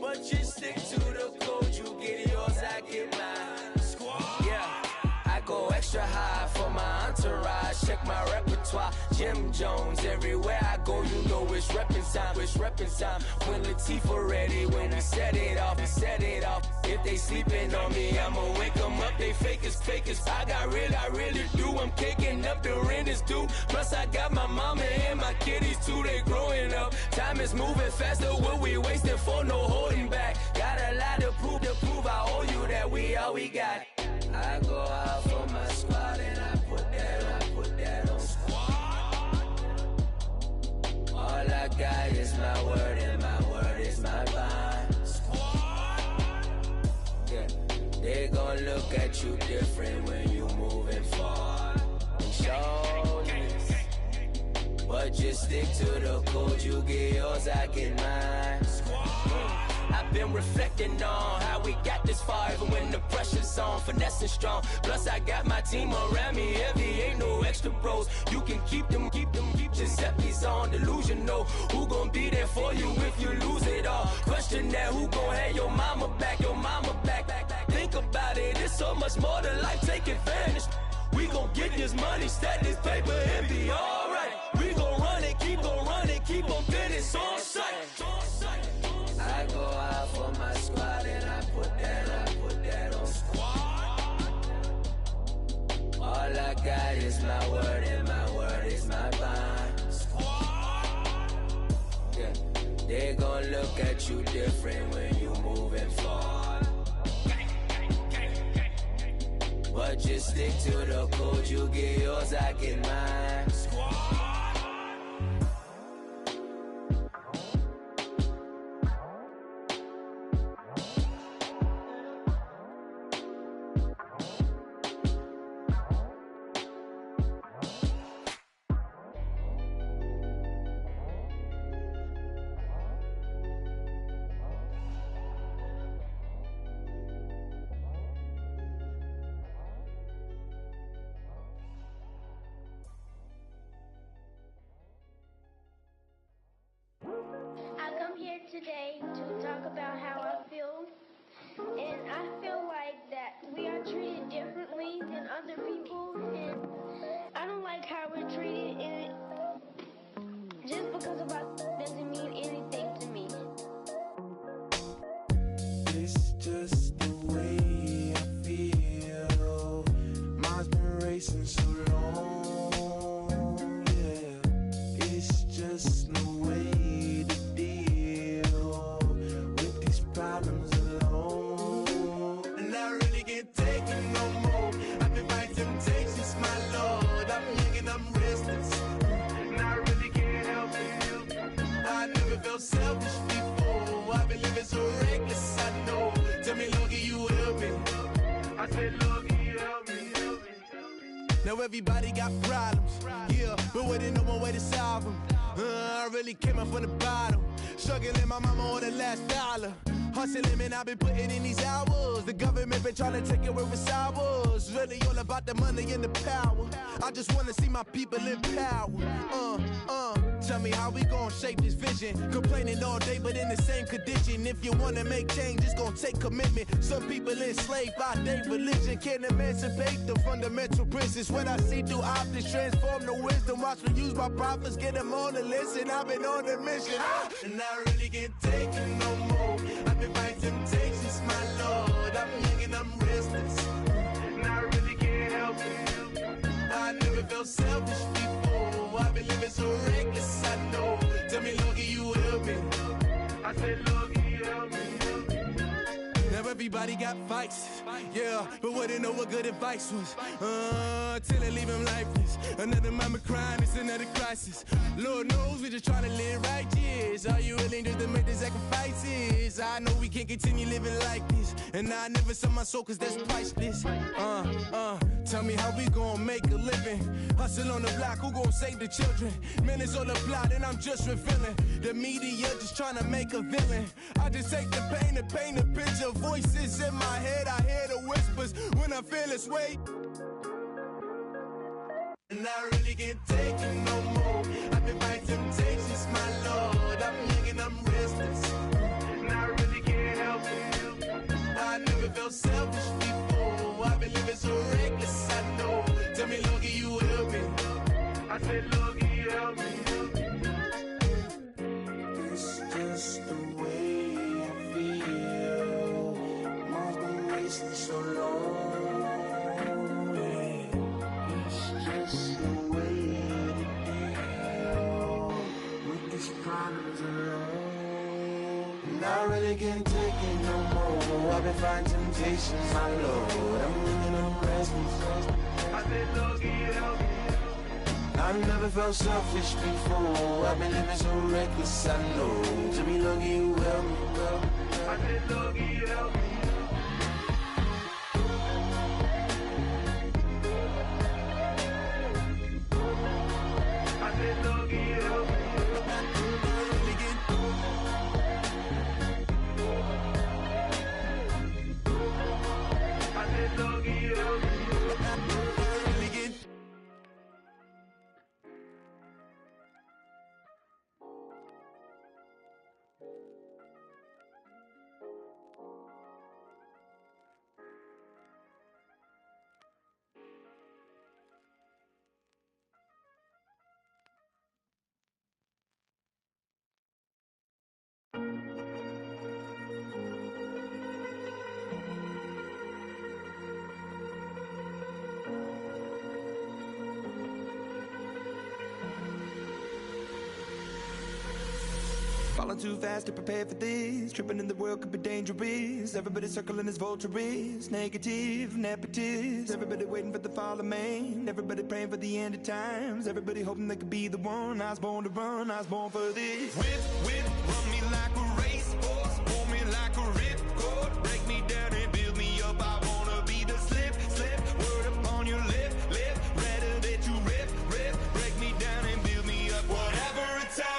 But you stick to the code, you get yours, I get mine. Squad? Yeah. I go extra high for my entourage. Check my repertoire. Jim Jones, everywhere I go, you know it's reppin' time. When Latifah ready, when we set it off. If they sleeping on me, I'ma wake them up. They fakers. I really do. I'm caking up, the rent is due. Plus I got my mama and my kiddies too. They growing up. Time is moving faster. What we wasting for? No holding back. Got a lot to prove. I owe you that we all we got. I go out for my squad. my word, and my word is my bond. Yeah, they gon' look at you different when you moving forward. Shoulders, but just stick to the code. You get yours, I get mine. I've been reflecting on how we got this far, even when the pressure's on, finessing strong. Plus I got my team around me heavy, ain't no extra bros. You can keep them. Giuseppe's on delusional. Who gon' be there for you if you lose it all? Question that, who gon' have your mama back? Think about it, it's so much more to life, take advantage. We gon' get this money, stack this paper, and be alright. We gon' run it, keep on finish on sight. I go out for my squad and I put that on squad. All I got is my word, and my word is my bond. Squad. Yeah, they gon' look at you different when you moving forward. But just stick to the code, you get yours, I get mine. Squad. Today to talk about how I feel, and I feel like that we are treated differently than other people, and I don't like how we're treated, and just because of us doesn't mean anything to me. It's just the way I feel. Mine's been racing so long, yeah. It's just no way to problems alone, and I really can't take it no more. I've been fighting temptations, my Lord. I'm young and I'm restless, and I really can't help it. I never felt selfish before. I've been living so reckless, I know. Tell me, Lord, can you help me? I said, Lord, can you help me? Now everybody got problems, yeah, but waiting no one way to solve them. I really came up from the bottom, struggling my mama on the last dollar. Hustling, man, I've been putting in these hours. The government been trying to take away what's ours. Really all about the money and the power. I just wanna see my people in power. Tell me how we gon' shape this vision. Complaining all day, but in the same condition. If you wanna make change, it's gon' take commitment. Some people enslaved by their religion can't emancipate the fundamental principles. What I see through optics transform the wisdom. Watch me use my prophets, get them on the list, and I've been on a mission. And I really can't take it no more. I've been fighting temptations, my Lord. I'm young and I'm restless, and I really can't help it. I never felt selfish before. I've been living so reckless, I know. Tell me, Lord, can you help me? I said, Lord, can you help me? Now everybody got fights, yeah, but wouldn't know what good advice was. Till they leave him lifeless. Another mama crying, it's another crisis. Lord knows we just trying to live right, yes. Are you willing just to make the sacrifices? I know we can't continue living like this, and I never sell my soul cause that's priceless. Tell me how we gon' make a living. Hustle on the block, who gon' save the children? Man, it's all a plot and I'm just revealing. The media just trying to make a villain. I just take the pain and paint a picture. Voices in my head, I hear the whispers when I feel this way. And I really can't take it no more. I've been fighting temptations, my Lord. I'm young and I'm restless, and I really can't help it. I never felt selfish before. I've been living so reckless, I know. Tell me, Lord, can you help me? I said, Lord, can you help me? It's just the way I feel. Mine's been racing so long. And I really can't take it no more. I've been fighting temptations, my Lord. I'm young and I'm restless. I said, Lord, can you help me? I I never felt selfish before. I've been living so reckless, I know. To be lucky you help me, well. I said lucky you help me. I said lucky you help me. I said lucky you help me. Falling too fast to prepare for this. Tripping in the world could be dangerous. Everybody circling as vultures. Negative, nepotist. Everybody waiting for the fall of man. Everybody praying for the end of times. Everybody hoping they could be the one. I was born to run, I was born for this. Whip, run me like a racehorse. Pull me like a ripcord. Break me down and build me up. I wanna be the slip. Word upon your lip. Rather that you rip. Break me down and build me up. Whatever it takes.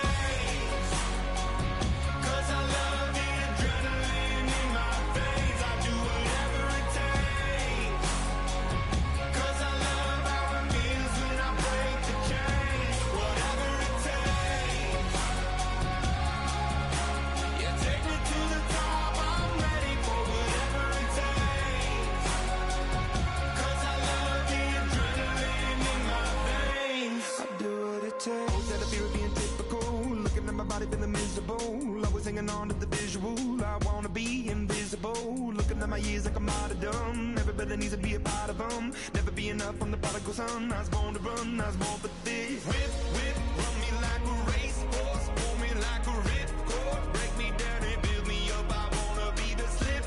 Feeling miserable, always hanging on to the visual. I wanna be invisible, looking at my years like I'm out of dumb. Everybody needs to be a part of them. Never be enough on the prodigal son. I was born to run, I was born for this. Whip, run me like a racehorse. Pull me like a ripcord. Break me down and build me up. I wanna be the slip.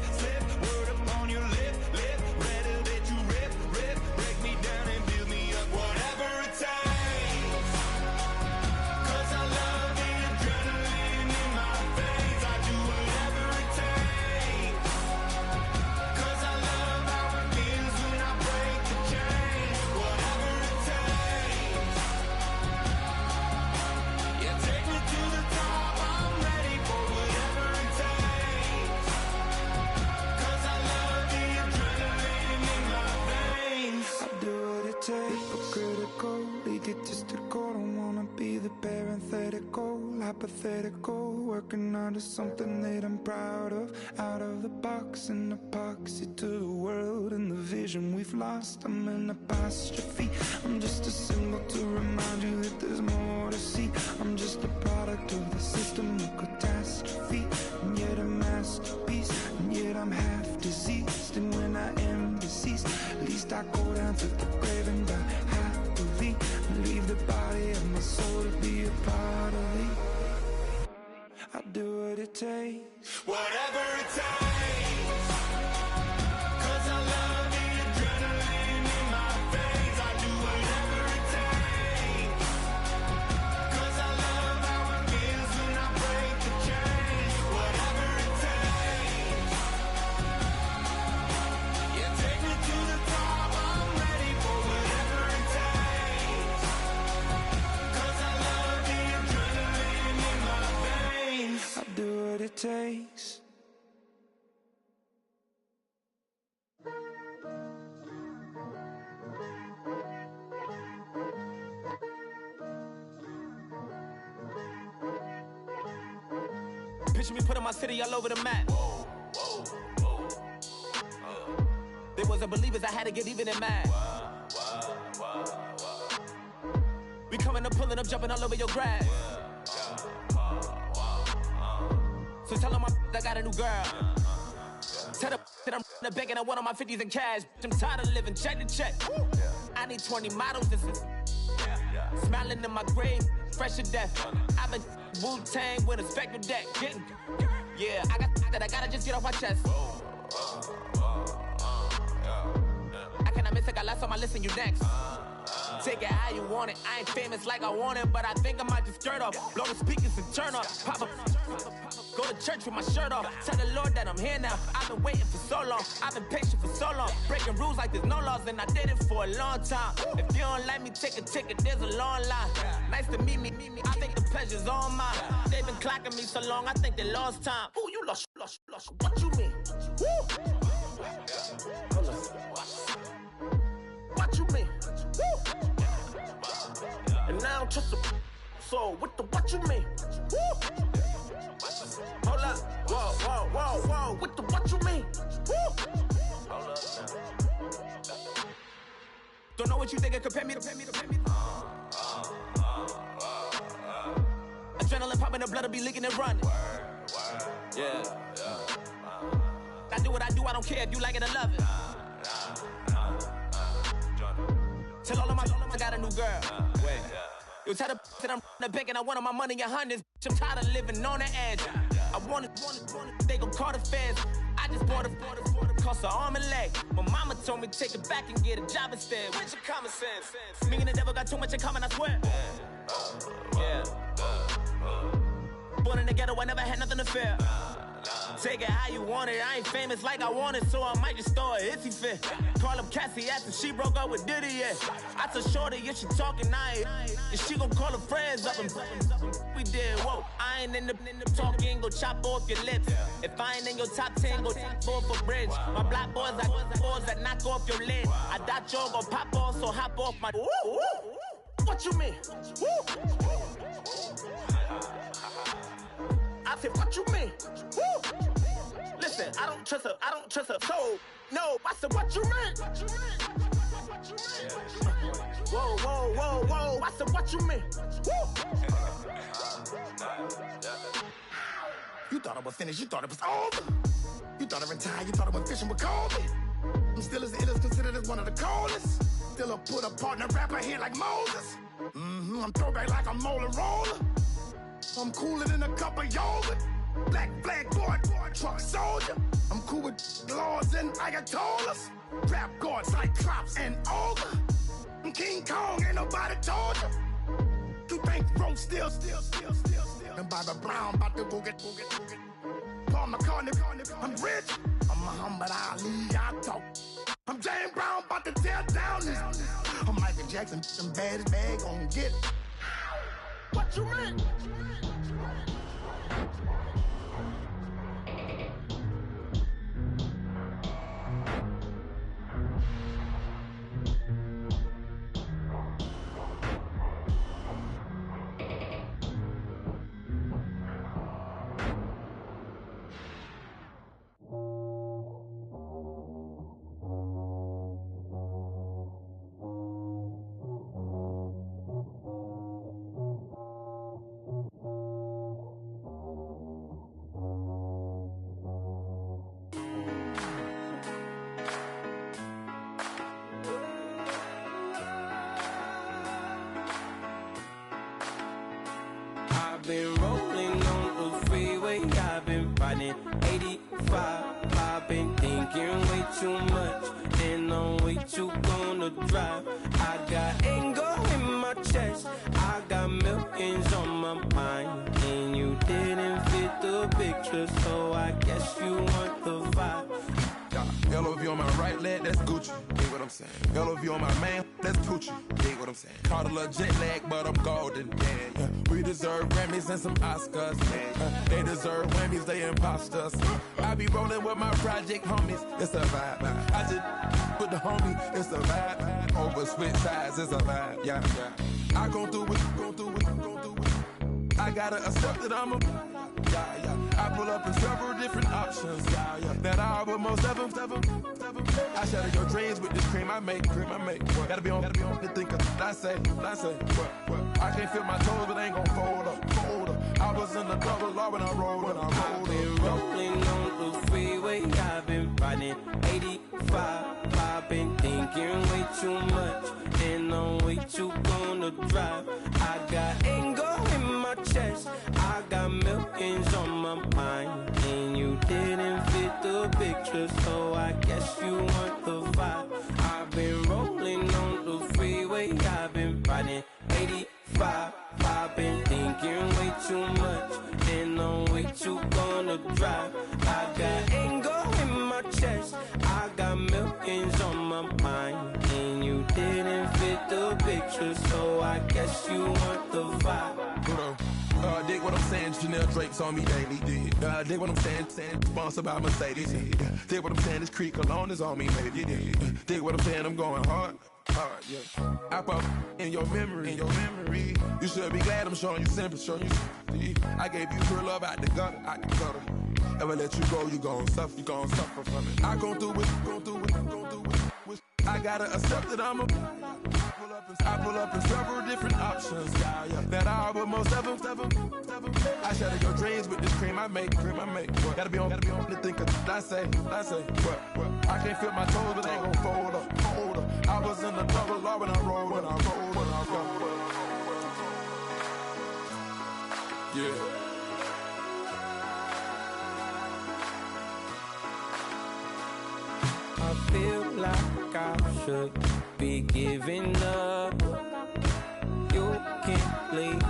Word upon your lip. Rather that you rip. Break me down and build me up. Whatever it takes. Hypothetical, working out of something that I'm proud of. Out of the box, an epoxy to the world and the vision we've lost. I'm an apostrophe. I'm just a symbol to remind you that there's more to see. I'm just a product of the system of catastrophe, and yet a masterpiece, and yet I'm half diseased. And when I am deceased, at least I go down to the grave and die happily, and leave the body of my soul to be a part of it. I do what it takes, whatever it takes. Cause I love the adrenaline in my veins. I do whatever it takes. Cause I love how it feels when I break the chains. Whatever it takes. Yeah, take me to the top. I'm ready for whatever it takes. Cause I love the adrenaline in my veins. I do what it takes. Picture me putting my city all over the map. They wasn't believers, I had to get even in mad. We coming up, pulling up, jumping all over your grass. So tell them I got a new girl. Tell them that I'm in the bank and I want all my 50s in cash. I'm tired of living check to check. I need 20 models. This is smiling in my grave, fresh to death. I've been Wu-Tang with a spectral deck. Yeah, I got that I gotta just get off my chest. I cannot miss it, got last on my list and you next. Take it how you want it. I ain't famous like I want it, but I think I might just skirt off. Blow the speakers and turn up. Pop up. Go to church with my shirt off. Tell the Lord that I'm here now. I've been waiting for so long. I've been patient for so long. Breaking rules like there's no laws, and I did it for a long time. If you don't like me, take a ticket. There's a long line. Nice to meet me. I think the pleasure's all mine. They've been clocking me so long, I think they lost time. Ooh, you lost. What you mean? Woo! What you mean? Woo! And now I'm just a so what you mean? Woo! Hold up, whoa, what you mean? Woo! Hold up now. Don't know what you think, compare me to. Adrenaline popping, the blood will be leaking and running. Yeah. I do what I do, I don't care if you like it or love it. Tell all of my I got a new girl. Wait. You tell the that I'm the bank and I want all my money in hundreds. I'm tired of living on the edge. I want it, they gon' call the feds. I just bought a cost an arm and leg. My mama told me take it back and get a job instead. Where's your common sense? Me and the devil got too much in common, I swear. Yeah. Born in the ghetto, I never had nothing to fear. Take it how you want it. I ain't famous like I want it, so I might just throw it if he fit. Call up Cassie after she broke up with Diddy, yeah. I told Shorty, yeah, she talking, and she gon' call her friends up and we did, whoa. I ain't in the talking, go chop off your lips. If I ain't in your top 10, go top 4 for bridge. My black boys, I got boys that knock off your lid. I thought y'all gon' pop off, so hop off my. What you mean? I said, what you mean? Woo! Listen, I don't trust her, so, no, I said, what you mean? Whoa, I said, what you mean? Woo! You thought I was finished, you thought it was over. You thought I retired, you thought I went fishing with Kobe. I'm still as ill as considered as one of the coldest. Still a put a partner rapper here like Moses. I'm throwback like a molar roller. I'm cooler than a cup of yogurt. Black flag boy, truck soldier. I'm cool with laws and Ayatollahs. Rap gods like Klops and Ogre. I'm King Kong, ain't nobody told you. You think road still. And Bobby Brown about to go get. Paul McCartney, I'm rich. I'm Muhammad Ali, I talk. I'm James Brown, about to tear down this. I'm Michael Jackson, some baddest bag gon' get it. What you mean? Been rolling on the freeway, I've been riding 85. I've been thinking way too much, and I'm way too gonna drive. I got anger in my chest, I got millions on my mind, and you didn't fit the picture, so I guess you want the vibe. LOV on my right leg, that's Gucci. Dig what I'm saying. LOV on my man, that's Gucci. Dig what I'm saying. Caught a little jet lag, but I'm golden. Yeah. We deserve Grammys and some Oscars. They deserve Whammies, they imposters. I be rolling with my project homies. It's a vibe. I just with the homie. It's a vibe. Over switch sides, it's a vibe. Yeah. I gon' do it. I gotta accept that I'm a. I pull up in several different options. That I will most ever. I shatter your dreams with this cream I make. Gotta be on the thinker. I say. I can't feel my toes, but ain't gon' fold up. I was in the double law when I rolled. I've been rolling on the freeway, I've been riding 85. I've been thinking way too much, and I'm way too gonna drive. I got anger in my chest, I got millions on my mind, and you didn't fit the picture, so I guess you want the vibe. I've been rolling on the freeway, I've been too much, and I'm way too gonna drive. I got anger in my chest, I got millions on my mind, and you didn't fit the picture, so I guess you want the vibe. Hold on. Dig what I'm saying, Chanel drapes on me daily. Dig what I'm saying, sponsored by Mercedes. Dig what I'm saying, this Creek Cologne is on me, maybe. Dig what I'm saying, I'm going hard, yeah. I pop in your memory, You should be glad I'm showing you sympathy. I gave you real love out the gutter. Ever let you go, you gon' suffer from it. I gon' do it. I gotta accept that I pull up in several different options, yeah. That I but most of them. I shatter your dreams with this cream I make. Gotta be on the think of I say. What? I can't feel my toes, but they ain't gon' fold up. I was in the double law when I rolled. Yeah. I feel like I should be giving up. You can't leave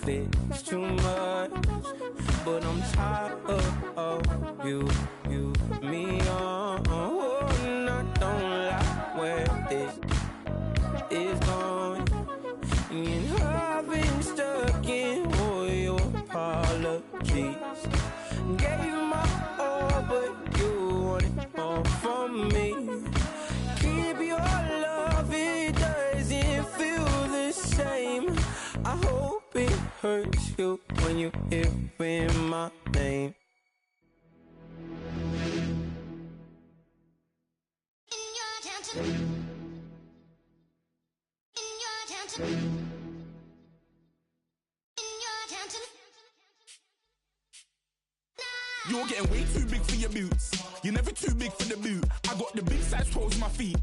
it's too much. But I'm tired of you, me on. And I don't like where this is going. And I've been stuck in all your apologies. Gave my all, but you wanted more from me. Keep your love, it doesn't feel the same. I hope it hurts you when you hear my name. You're getting way too big for your boots. You're never too big for the boot. I got the big size toes on my feet.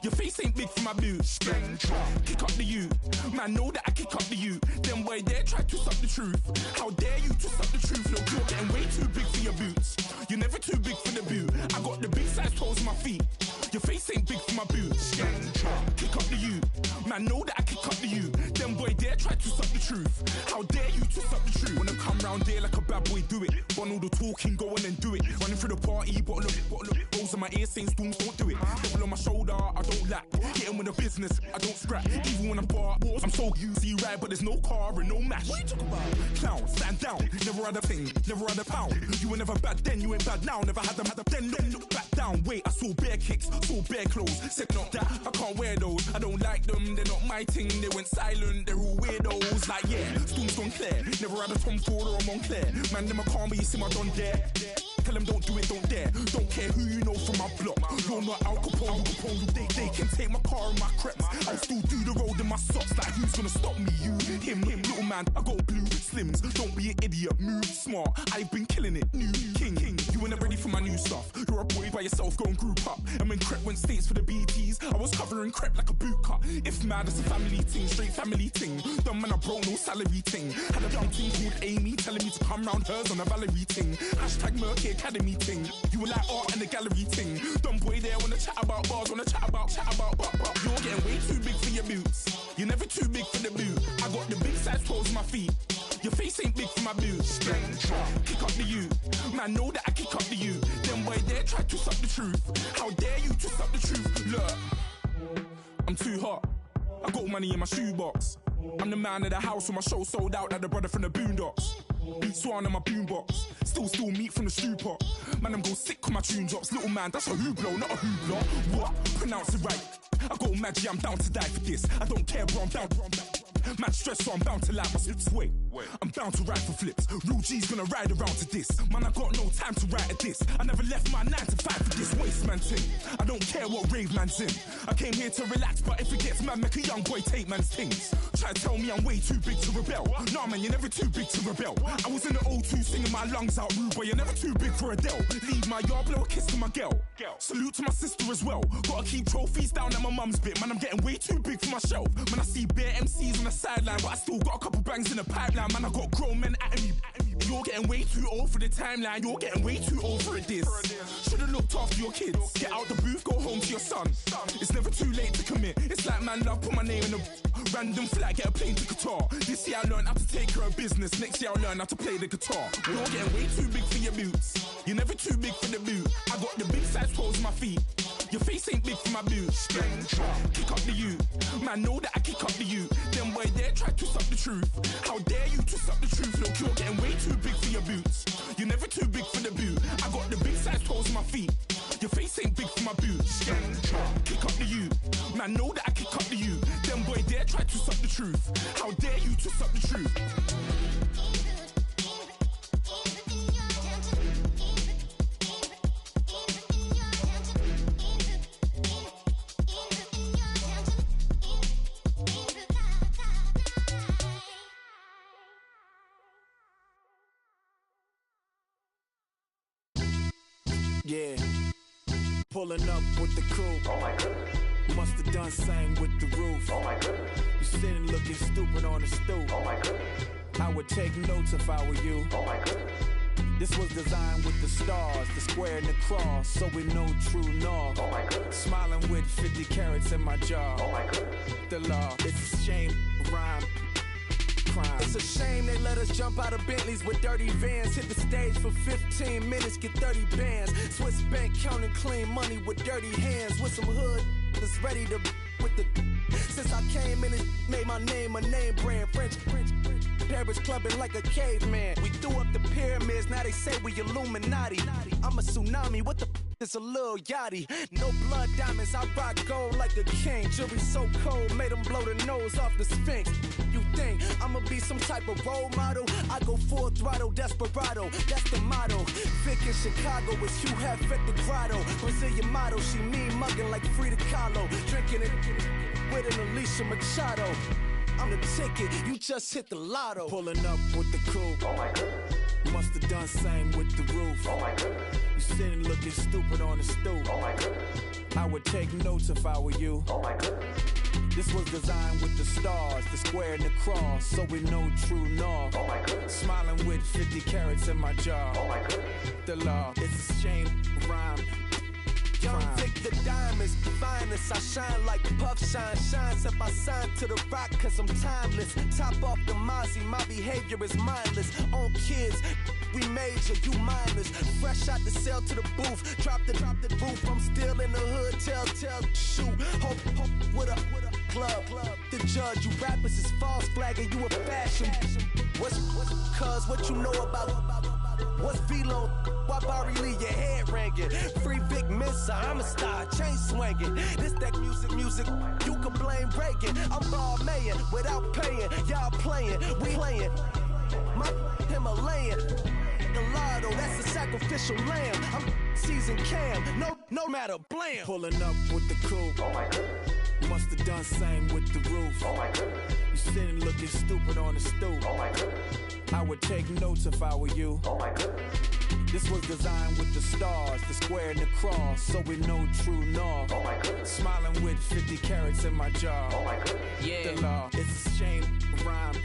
Your face ain't big for my boots. Kick up the you. Man, know that I kick up the you. Then why dare try to stop the truth? How dare you to stop the truth? Look, you're getting way too big for your boots. You're never too big for the boot. I got the big size toes on my feet. Your face ain't big for my boots. Kick up the you. Man, know that I kick up the you. Then boy dare try to stop the truth. How dare you to stop the truth? When I come round there like a bad boy, do it. Want all the talking, go on and do it. Running through the party, bottle up. Rolls on my ear saying storms, don't do it. Double on my shoulder, I don't lack. Getting with the business, I don't scrap. Even when I'm bar, I'm so easy right, but there's no car and no match. What you talk about? Clown, stand down. Never had a thing, never had a pound. You were never bad then, you ain't bad now. Never had them, then look back down. Wait, I saw bare kicks, saw bare clothes. Said not that, I can't wear those. I don't like them, they're not my thing. They went silent, they're all weirdos. Like yeah, Storm's gone clear. Never had a Tom Ford or a Montclair. Man, them a calm, but you see my Don dare. Tell them don't do it, don't dare. Don't care who you know from my block. You're not Al Capone, they can take my car and my creps. I'll still do the road in my socks. Like who's gonna stop me? You, him, little man. I got blue slims. Don't be an idiot, move smart. I've been killing it, new king. You ain't ready for my new stuff. You're a boy by yourself, go and group up. And when Crep went states for the BTs, I was covering Crep like a boot cut. If mad, it's a family thing, straight family thing. Dumb man, I bro, no salary thing. Had a young thing called Amy telling me to come round hers on a Valerie thing. Hashtag Murky Academy thing. You were like art and the gallery thing. Dumb boy there wanna chat about bars, wanna chat about. You're getting way too big for your boots. You're never too big for the boot. I got the big size toes on my feet. Your face ain't big for my boots. Kick up the you. Man, know that I kick up the you. Then why dare try to stop the truth? How dare you to stop the truth? Look, I'm too hot. I got money in my shoebox. I'm the man of the house when my show sold out like the brother from the Boondocks. Beat Swan in my boombox. Still meat from the stew pot. Man, I'm go sick when my tune drops. Little man, that's a hooplo, not a hoopla. What? Pronounce it right. I got magic, I'm down to die for this. I don't care, bro, I'm down. Man stressed, so I'm bound to like my slips. Wait, I'm bound to ride for flips. Real G's gonna ride around to this. Man, I got no time to write at this. I never left my 9 to 5 for this waste man thing. I don't care what rave man's in. I came here to relax, but if it gets mad, make a young boy take man's things. Try to tell me I'm way too big to rebel. Nah, man, you're never too big to rebel. I was in the O2 singing my lungs out, rude, but you're never too big for Adele. Leave my yard, blow a kiss to my girl. Salute to my sister as well. Gotta keep trophies down at my mum's bit. Man, I'm getting way too big for my shelf. Man, I see bare MCs on the sideline, but I still got a couple bangs in the pipeline. Man, I got grown men at me. You're getting way too old for the timeline. You're getting way too old for this. Should've looked after your kids. Get out the booth, go home to your son. It's never too late to commit. It's like man love, put my name in the Random flat, get a plane to Qatar. This year I learned how to take care of business. Next year I'll learn how to play the guitar. You're getting way too big for your boots. You're never too big for the boot. I got the big size toes on my feet. Your face ain't big for my boots. Kick up the you. Man, know that I kick up the you. Them boy there try to twist up the truth. How dare you twist up the truth? Look, you're getting way too big for your boots. You're never too big for the boot. I got the big size toes on my feet. Your face ain't big for my boots. Kick up the you. Man, know that I kick up the you. Them boy there try to twist up the truth. How dare you twist up the truth? Yeah, pulling up with the coupe. Oh my goodness. Must have done same with the roof. Oh my goodness. You sitting looking stupid on the stoop. Oh my goodness. I would take notes if I were you. Oh my goodness. This was designed with the stars, the square and the cross, so we know true north. Oh my goodness. Smiling with 50 carats in my jaw. Oh my goodness. The law, it's a shame, rhyme. Crime. It's a shame they let us jump out of Bentleys with dirty vans. Hit the stage for 15 minutes, get 30 bands. Swiss bank counting clean money with dirty hands. With some hood that's ready to with the. Since I came in and made my name a name brand. French. Paris clubbing like a caveman. We threw up the pyramids, now they say we Illuminati. I'm a tsunami, what the is a little yachty. No blood diamonds, I rock gold like a king. Jury so cold, made them blow the nose off the Sphinx. You think I'ma be some type of role model? I go full throttle, desperado, that's the motto. Vic in Chicago is Hugh Hef at the grotto. Brazilian model, she mean mugging like Frida Kahlo. Drinking it with an Alicia Machado. I'm the ticket, you just hit the lotto. Pulling up with the coupe. Oh my goodness. Must have done same with the roof. Oh my goodness. You sitting looking stupid on the stoop. Oh my goodness. I would take notes if I were you. Oh my goodness. This was designed with the stars, the square and the cross, so we know true north. Oh my goodness. Smiling with 50 carats in my jaw. Oh my goodness. The law, it's a shame, rhyme. Young Vic the diamonds, finest. I shine like Puff Shine. Shines if I sign to the rock, cause I'm timeless. Top off the Mozzie, my behavior is mindless. On kids, we major, you minors. Fresh out the cell to the booth. Drop the roof, I'm still in the hood. Tell, shoot. Hope with a club. The judge, you rappers is false flagging, you a fashion. What's cuz, what you know about? What's Velo? Why Barry Lee, your head ringing? Free Vic Mensa, I'm a star, chain swinging. This that music, you can blame Reagan. I'm Balmain without paying, y'all playing, we playing. My Himalayan, Gallardo, that's a sacrificial lamb. I'm seasoned cam, no matter, blam. Pulling up with the coupe. Oh my goodness. Must have done same with the roof. Oh my goodness. You sitting looking stupid on the stoop. Oh my goodness. I would take notes if I were you. Oh my goodness. This was designed with the stars, the square and the cross, so we know true north. Oh my goodness. Smiling with 50 carats in my jaw. Oh my goodness. Yeah. The law, it's a shame, rhyme,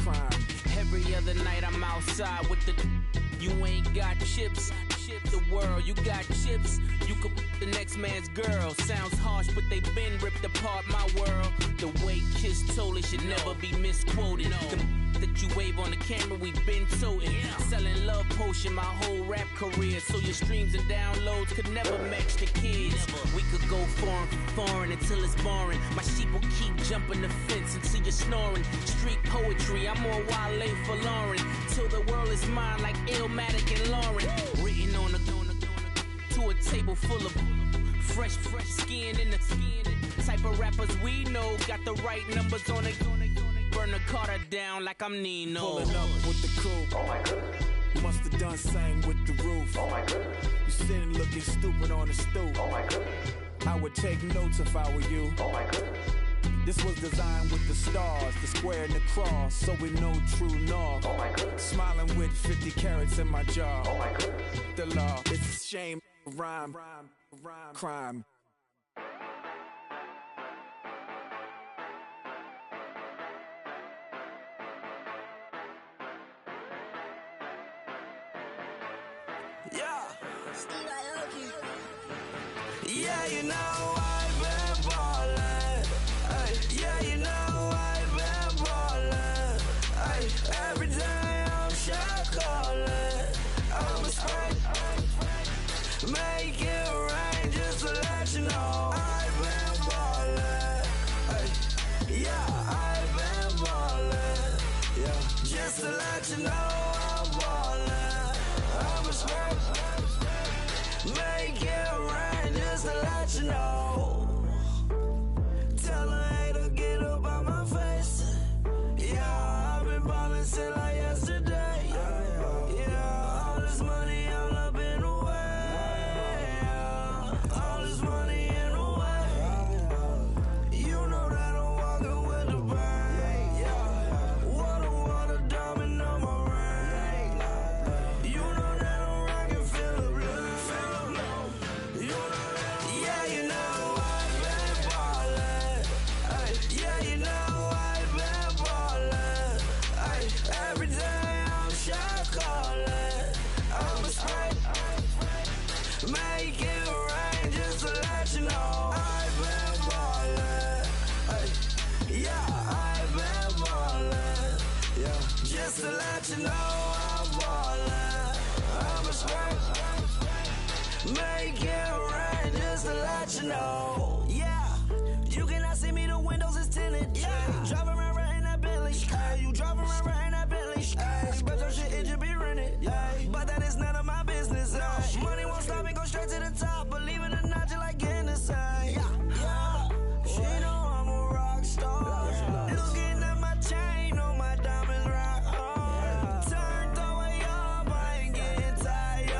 crime. Every other night I'm outside with the. You ain't got chips. The world, you got chips. You could the next man's girl. Sounds harsh, but they been ripped apart my world. The way Kiss told it should never be misquoted. The that you wave on the camera, we been toting. Selling love potion my whole rap career. So your streams and downloads could never match the kids. We could go foreign until it's boring. My sheep will keep jumping the fence until you're snoring. Street poetry, I'm more Wale for Lauren. Till the world is mine like Illmatic and Lauren. Written on to a table full of fresh skin in the type of rappers we know. Got the right numbers on it. Burn the Carter down like I'm Nino. Pulling up with the coupe. Oh my goodness. Must have done same with the roof. Oh my goodness. You sitting looking stupid on the stoop. Oh my goodness. I would take notes if I were you. Oh my goodness. This was designed with the stars, the square and the cross, so we know true north. Oh my goodness. Smiling with 50 carats in my jaw. Oh my goodness. The law, it's a shame, rhyme, crime. Yeah, you know I've been ballin'. Yeah, you know let you know I'm ballin'. I'm a smash. Make it rain just to let you know. Tell a hater get up on my face. Yeah, I've been ballin' since like yesterday. Yeah, all this money all up in the way. All this money in the way. You know that I'm walking with the bank. Water, diamond on my ring. You know that I'm rockin', feel the blue. You know that, yeah, you know I've been ballin'. Ay, yeah, you know I've been ballin'. Ay, every day I'm shot callin'. I'm a spray. Make it rain just to let you know I've been ballin'. Ay, yeah, I've been ballin'. Yeah, just to let you know I'm ballin'. I'm a spray. Make it rain just to let you know. Yeah, you cannot see me, the windows is tinted. Yeah, drive around right in that Bentley. Ay, you drive around right in that Bentley. Ay, but your shit, it should be rented. Ay, but that is none of my business. Ay, money won't stop me, go straight to the top. Believe it or not, you like getting the same. Yeah, she know I'm a rock star. Looking at my chain, on my diamonds rock hard. Turned the way up, I ain't getting tired.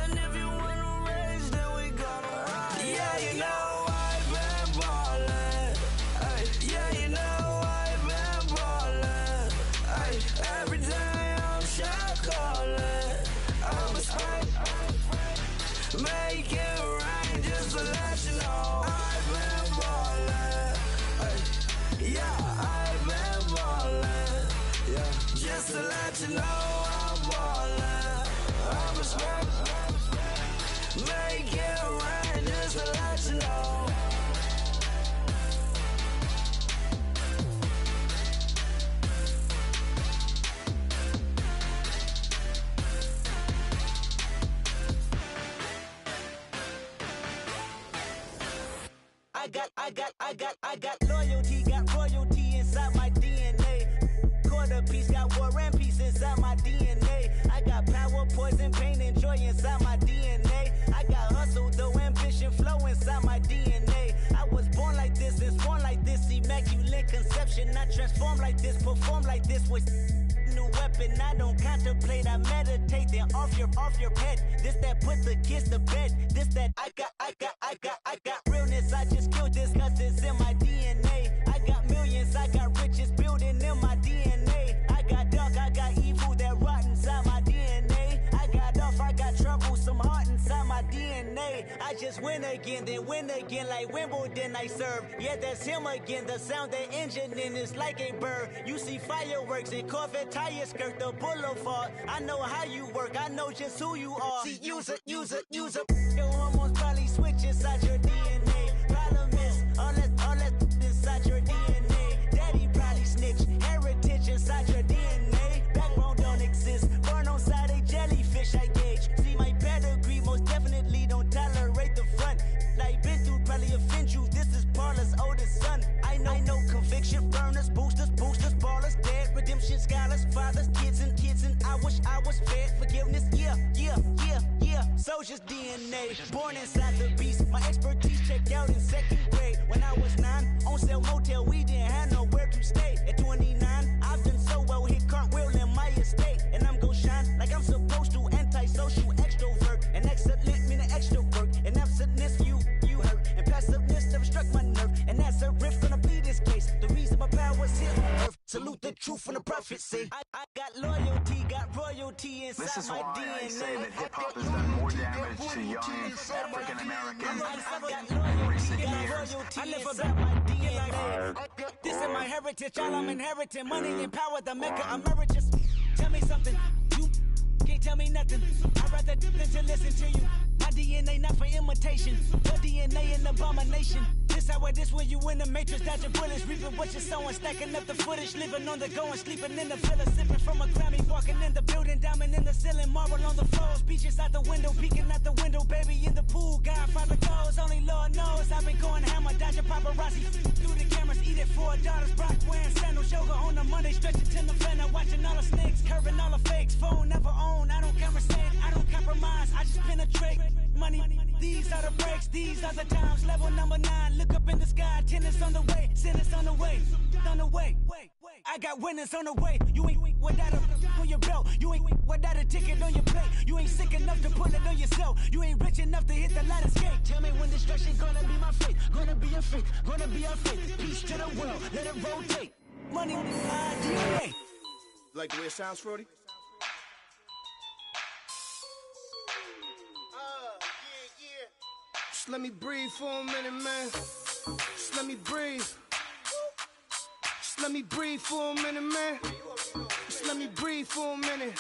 And if you wanna race, then we gonna ride. Yeah, you know I've been ballin'. Ay, yeah, you know I've been ballin'. Ay, every day I'm shot callin'. I'm a spray. Make it rain just to let you know I've been ballin'. Ay, yeah, I've been ballin'. Yeah, just to let you know I'm ballin'. I'm a spray. Make it rain just to let you know. I got loyalty, got royalty inside my DNA. Quarter piece, got war and peace inside my DNA. I got power, poison, pain, and joy inside my DNA. I got hustle, though, ambition, flow inside my DNA. I was born like this and sworn like this, immaculate conception. I transform like this, perform like this with new weapon. I don't contemplate, I meditate, then off your head. This that put the kids to bed. This that I got realness. I just killed this cause it's in my DNA. I got millions, I got riches building in my DNA. I got dark, I got evil that rot inside my DNA. I got off, I got trouble, some heart inside my DNA. I just win again, then win again like Wimbledon I serve. Yeah, that's him again, the sound the engine in is like a bird. You see fireworks and Corvette tires skirt the boulevard. I know how you work, I know just who you are. See, use it. Your hormones probably switch inside your DNA. Problem is, all that inside your DNA. Daddy probably snitch, heritage inside your DNA. Backbone don't exist, born on side a jellyfish I gauge. See my pedigree, most definitely don't tolerate the front. Like been through, probably offend you, this is Paula's oldest son. I know conviction, burners, boosters, ballers, dead, redemption, scholars, fathers, kids and I wish I was fed forgiveness, yeah. Soldier's DNA, born inside the beast. My expertise checked out in second grade. When I was 9, on sale motel, we didn't have nowhere to stay. At 29, I've done so well, hit cartwheel in my estate. And I'm gon' shine like I'm supposed to, antisocial extrovert. And excellent meaning extra work. And absentness, you hurt. And passiveness never struck my nerve. And that's a riff gonna be this case. The reason my power's here on earth. Salute the truth from the prophecy. I got loyalty, got royalty inside This is my why DNA. I say that hip-hop has done more damage to young African Americans in recent years. I live about my DNA. This is my heritage, all I'm inheriting. Money and power, the Mecca emeritus. Tell me something, you can't tell me nothing. I'd rather than to listen to you. My DNA not for imitation. Your DNA an abomination. This how this when you in the matrix, dodging bullets, reaping what you're sowing, stacking up the footage, living on the go and sleeping in the villa, sipping from a Grammy, walking in the building, diamond in the ceiling, marble on the floors, beaches out the window, peeking out the window, baby in the pool, Godfather goes, only Lord knows. I've been going hammer, dodging paparazzi through the cameras, eat it for $4, Brock wearing sandals, yoga on a Monday, stretching to the fan, watching all the snakes, curving all the fakes, phone never own, I don't conversate, I don't compromise, I just penetrate, money, these are the breaks, these are the times, level number 9, look up in the sky, tennis on the way, sinners on the way, on the way, I got winners on the way, you ain't without a on your belt, you ain't without a ticket on your plate, you ain't sick enough to put it on yourself, you ain't rich enough to hit the ladder skate, tell me when destruction gonna be my fate, gonna be a fate, gonna be our fate, peace to the world, let it rotate, money, DNA. Like the way it sounds, Frody? Just let me breathe for a minute, man. Just let me breathe. Just let me breathe for a minute, man. Just let me breathe for a minute.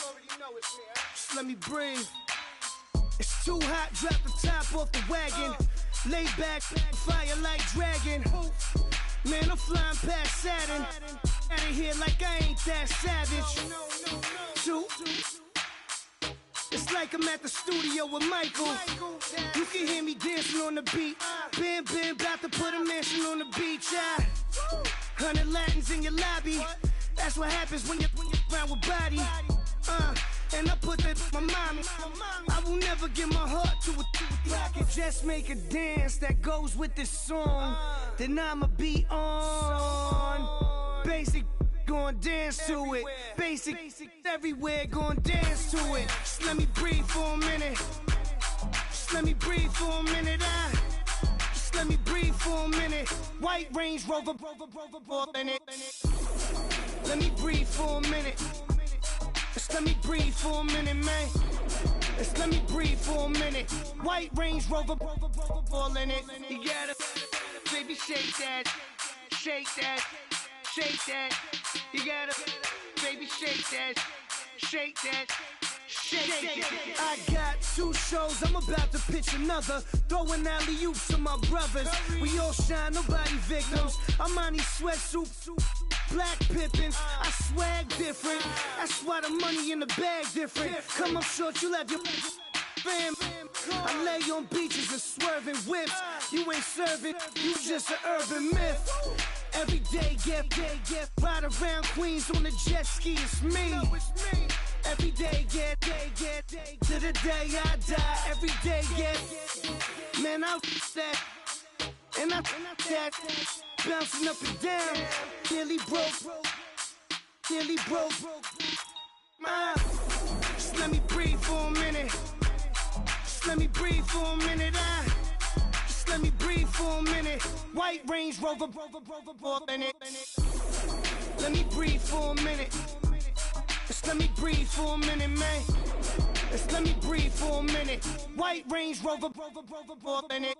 Just let me breathe. It's too hot, drop the top off the wagon. Lay back, fire like dragon. Man, I'm flying past Saturn. Out of here like I ain't that savage. It's like I'm at the studio with Michael. You can hear me dancing on the beat. Bam, about to put a mansion on the beach. 100 Latins in your lobby. That's what happens when you're around with body. And I put that in my mommy. I will never give my heart to a I can just make a dance that goes with this song. Then I'ma be on. Basic, gon' dance to it. Basic, everywhere, gon' dance to it. Just let me breathe for a minute. Just let me breathe for a minute. Just let me breathe for a minute. White Range Rover, in it. Let me breathe for a minute. Just let me breathe for a minute, man. Just let me breathe for a minute. White Range Rover, all in it. You gotta, baby, shake that, shake that, shake that. You gotta, baby, shake that, shake that. Shake. I got 2 shows, I'm about to pitch another. Throwing alley-oops to my brothers. We all shine, nobody victims. I'm on these sweatsuits, black Pippins. I swag different. That's why the money in the bag different. Come up short, you have your fam. I lay on beaches and swerving whips. You ain't serving, you just an urban myth. Every day, get ride around Queens on the jet ski, it's me. Every day, get to the day I die. Every day, get man, I that and I that bouncing up and down. Nearly broke. Just let me breathe for a minute. Just let me breathe for a minute. Just let me breathe for a minute. White Range Rover, in it. Let me breathe for a minute. Just let me breathe for a minute, man. Just let me breathe for a minute. White Range Rover, in it.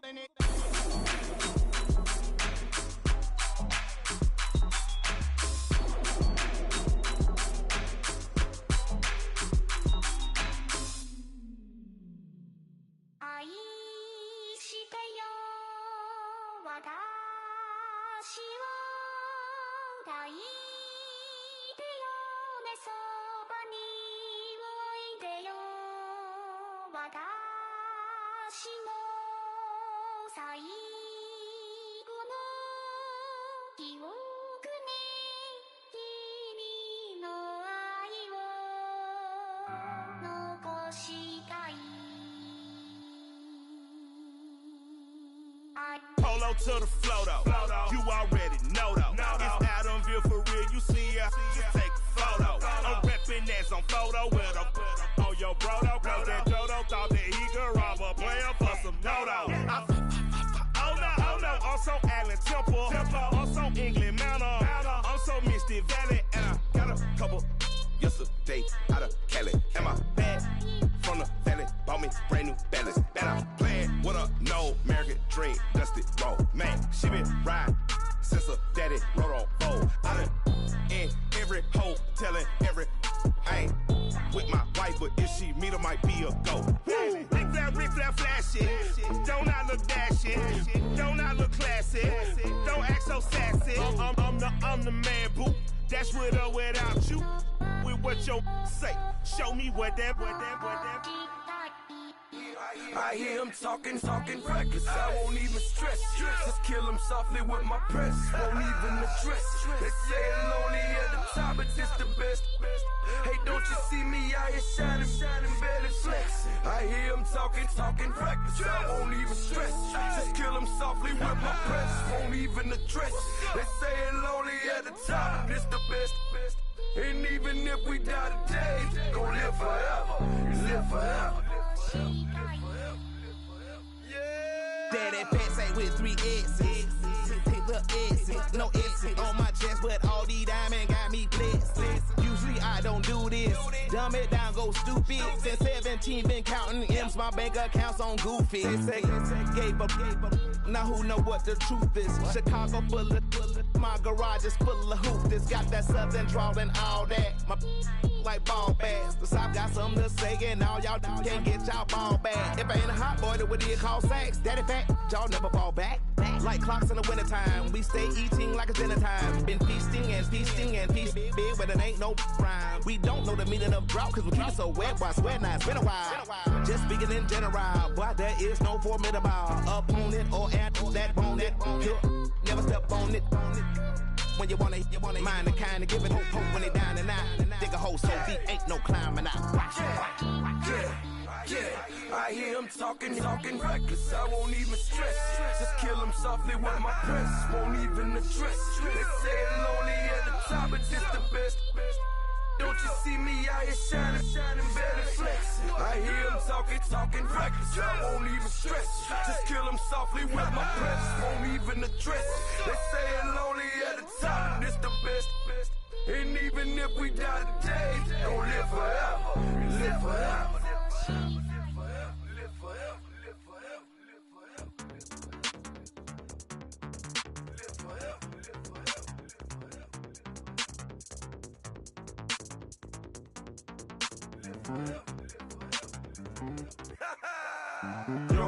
Polo to the flow though. You already know though. It's Adamville for real. You see ya, just take a photo. I'm reppin' as on photo with a on your brodo. Cause that Dodo thought that he could rob a player for some dodo. Oh no, I'm so Allen Temple. I'm so England Mountain. I'm so Misty Valley. And I got a couple yesterday out of Cali. And my bag from the valley bought me brand new balance. And I'm playing with a no American dream, dusty road. Man, she been riding since her daddy rode on fold. I done in every hole, telling every I ain't with my wife, but if she meet her, might be a go. Rick flat, flashy. Don't I look dashing? Don't I look classy? Don't act so sassy. I'm the man, boo. That's with or without you. With what your say. Show me what that. I hear him talking reckless. I won't even stress. Just kill him softly with my press. Won't even address. They say it's lonely at the top, but this the best. Hey, don't you see me out here shining, barely flexing? I hear him talking reckless. I won't even stress. Just kill him softly with my press. Won't even address. They say it's lonely at the top, but this the best. And even if we die today, gon' live forever. Live forever. Daddy fat say with 3 S's. Look S's, no S's on my chest, but all these diamonds got me blessed. Usually I don't do this. Dumb it down, go stupid. Since 17 been counting M's, my bank accounts on Goofy. Say gave up. Now who know what the truth is? Chicago full of my garage is full of hoopers. Got that southern drawl and all that. My like ball bags. The South got something to say, and all y'all can't get y'all ball back. If I ain't a hot boy, then what do you call sex? Daddy fat, y'all never fall back. Like clocks in the wintertime, we stay eating like it's dinner time. Been feasting big, but it ain't no rhyme. We don't know the meaning of drought, cause we keep it so wet, boy, I swear now it's been a while. Just speaking in general, boy, there is no formidable opponent or at that bone it. Never step on it. When you want it, mind the kind of give it hope when they down and out. Dig a hole so deep, ain't no climbing out. Yeah, I hear him talking reckless. I won't even stress. Just kill him softly with my press. Won't even address. They say it's lonely at the top, but this the best. Don't you see me out here shining, barely flexing? I hear him talking reckless. I won't even stress. Just kill him softly with my press. Won't even address. They say it's lonely at the top, this the best. And even if we die today, don't live forever. Live forever. Yo,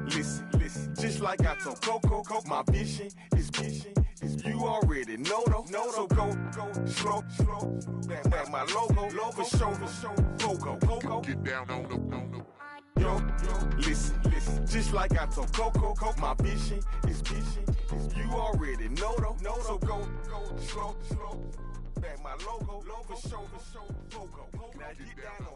listen, just like I told Coco, my vision is you already know, so go, slow, back my logo, for show, Coco, get down on the. Yo, listen, just like I told Coco, my vision is you already know, so go, slow, back my logo, for show, Coco, now get down on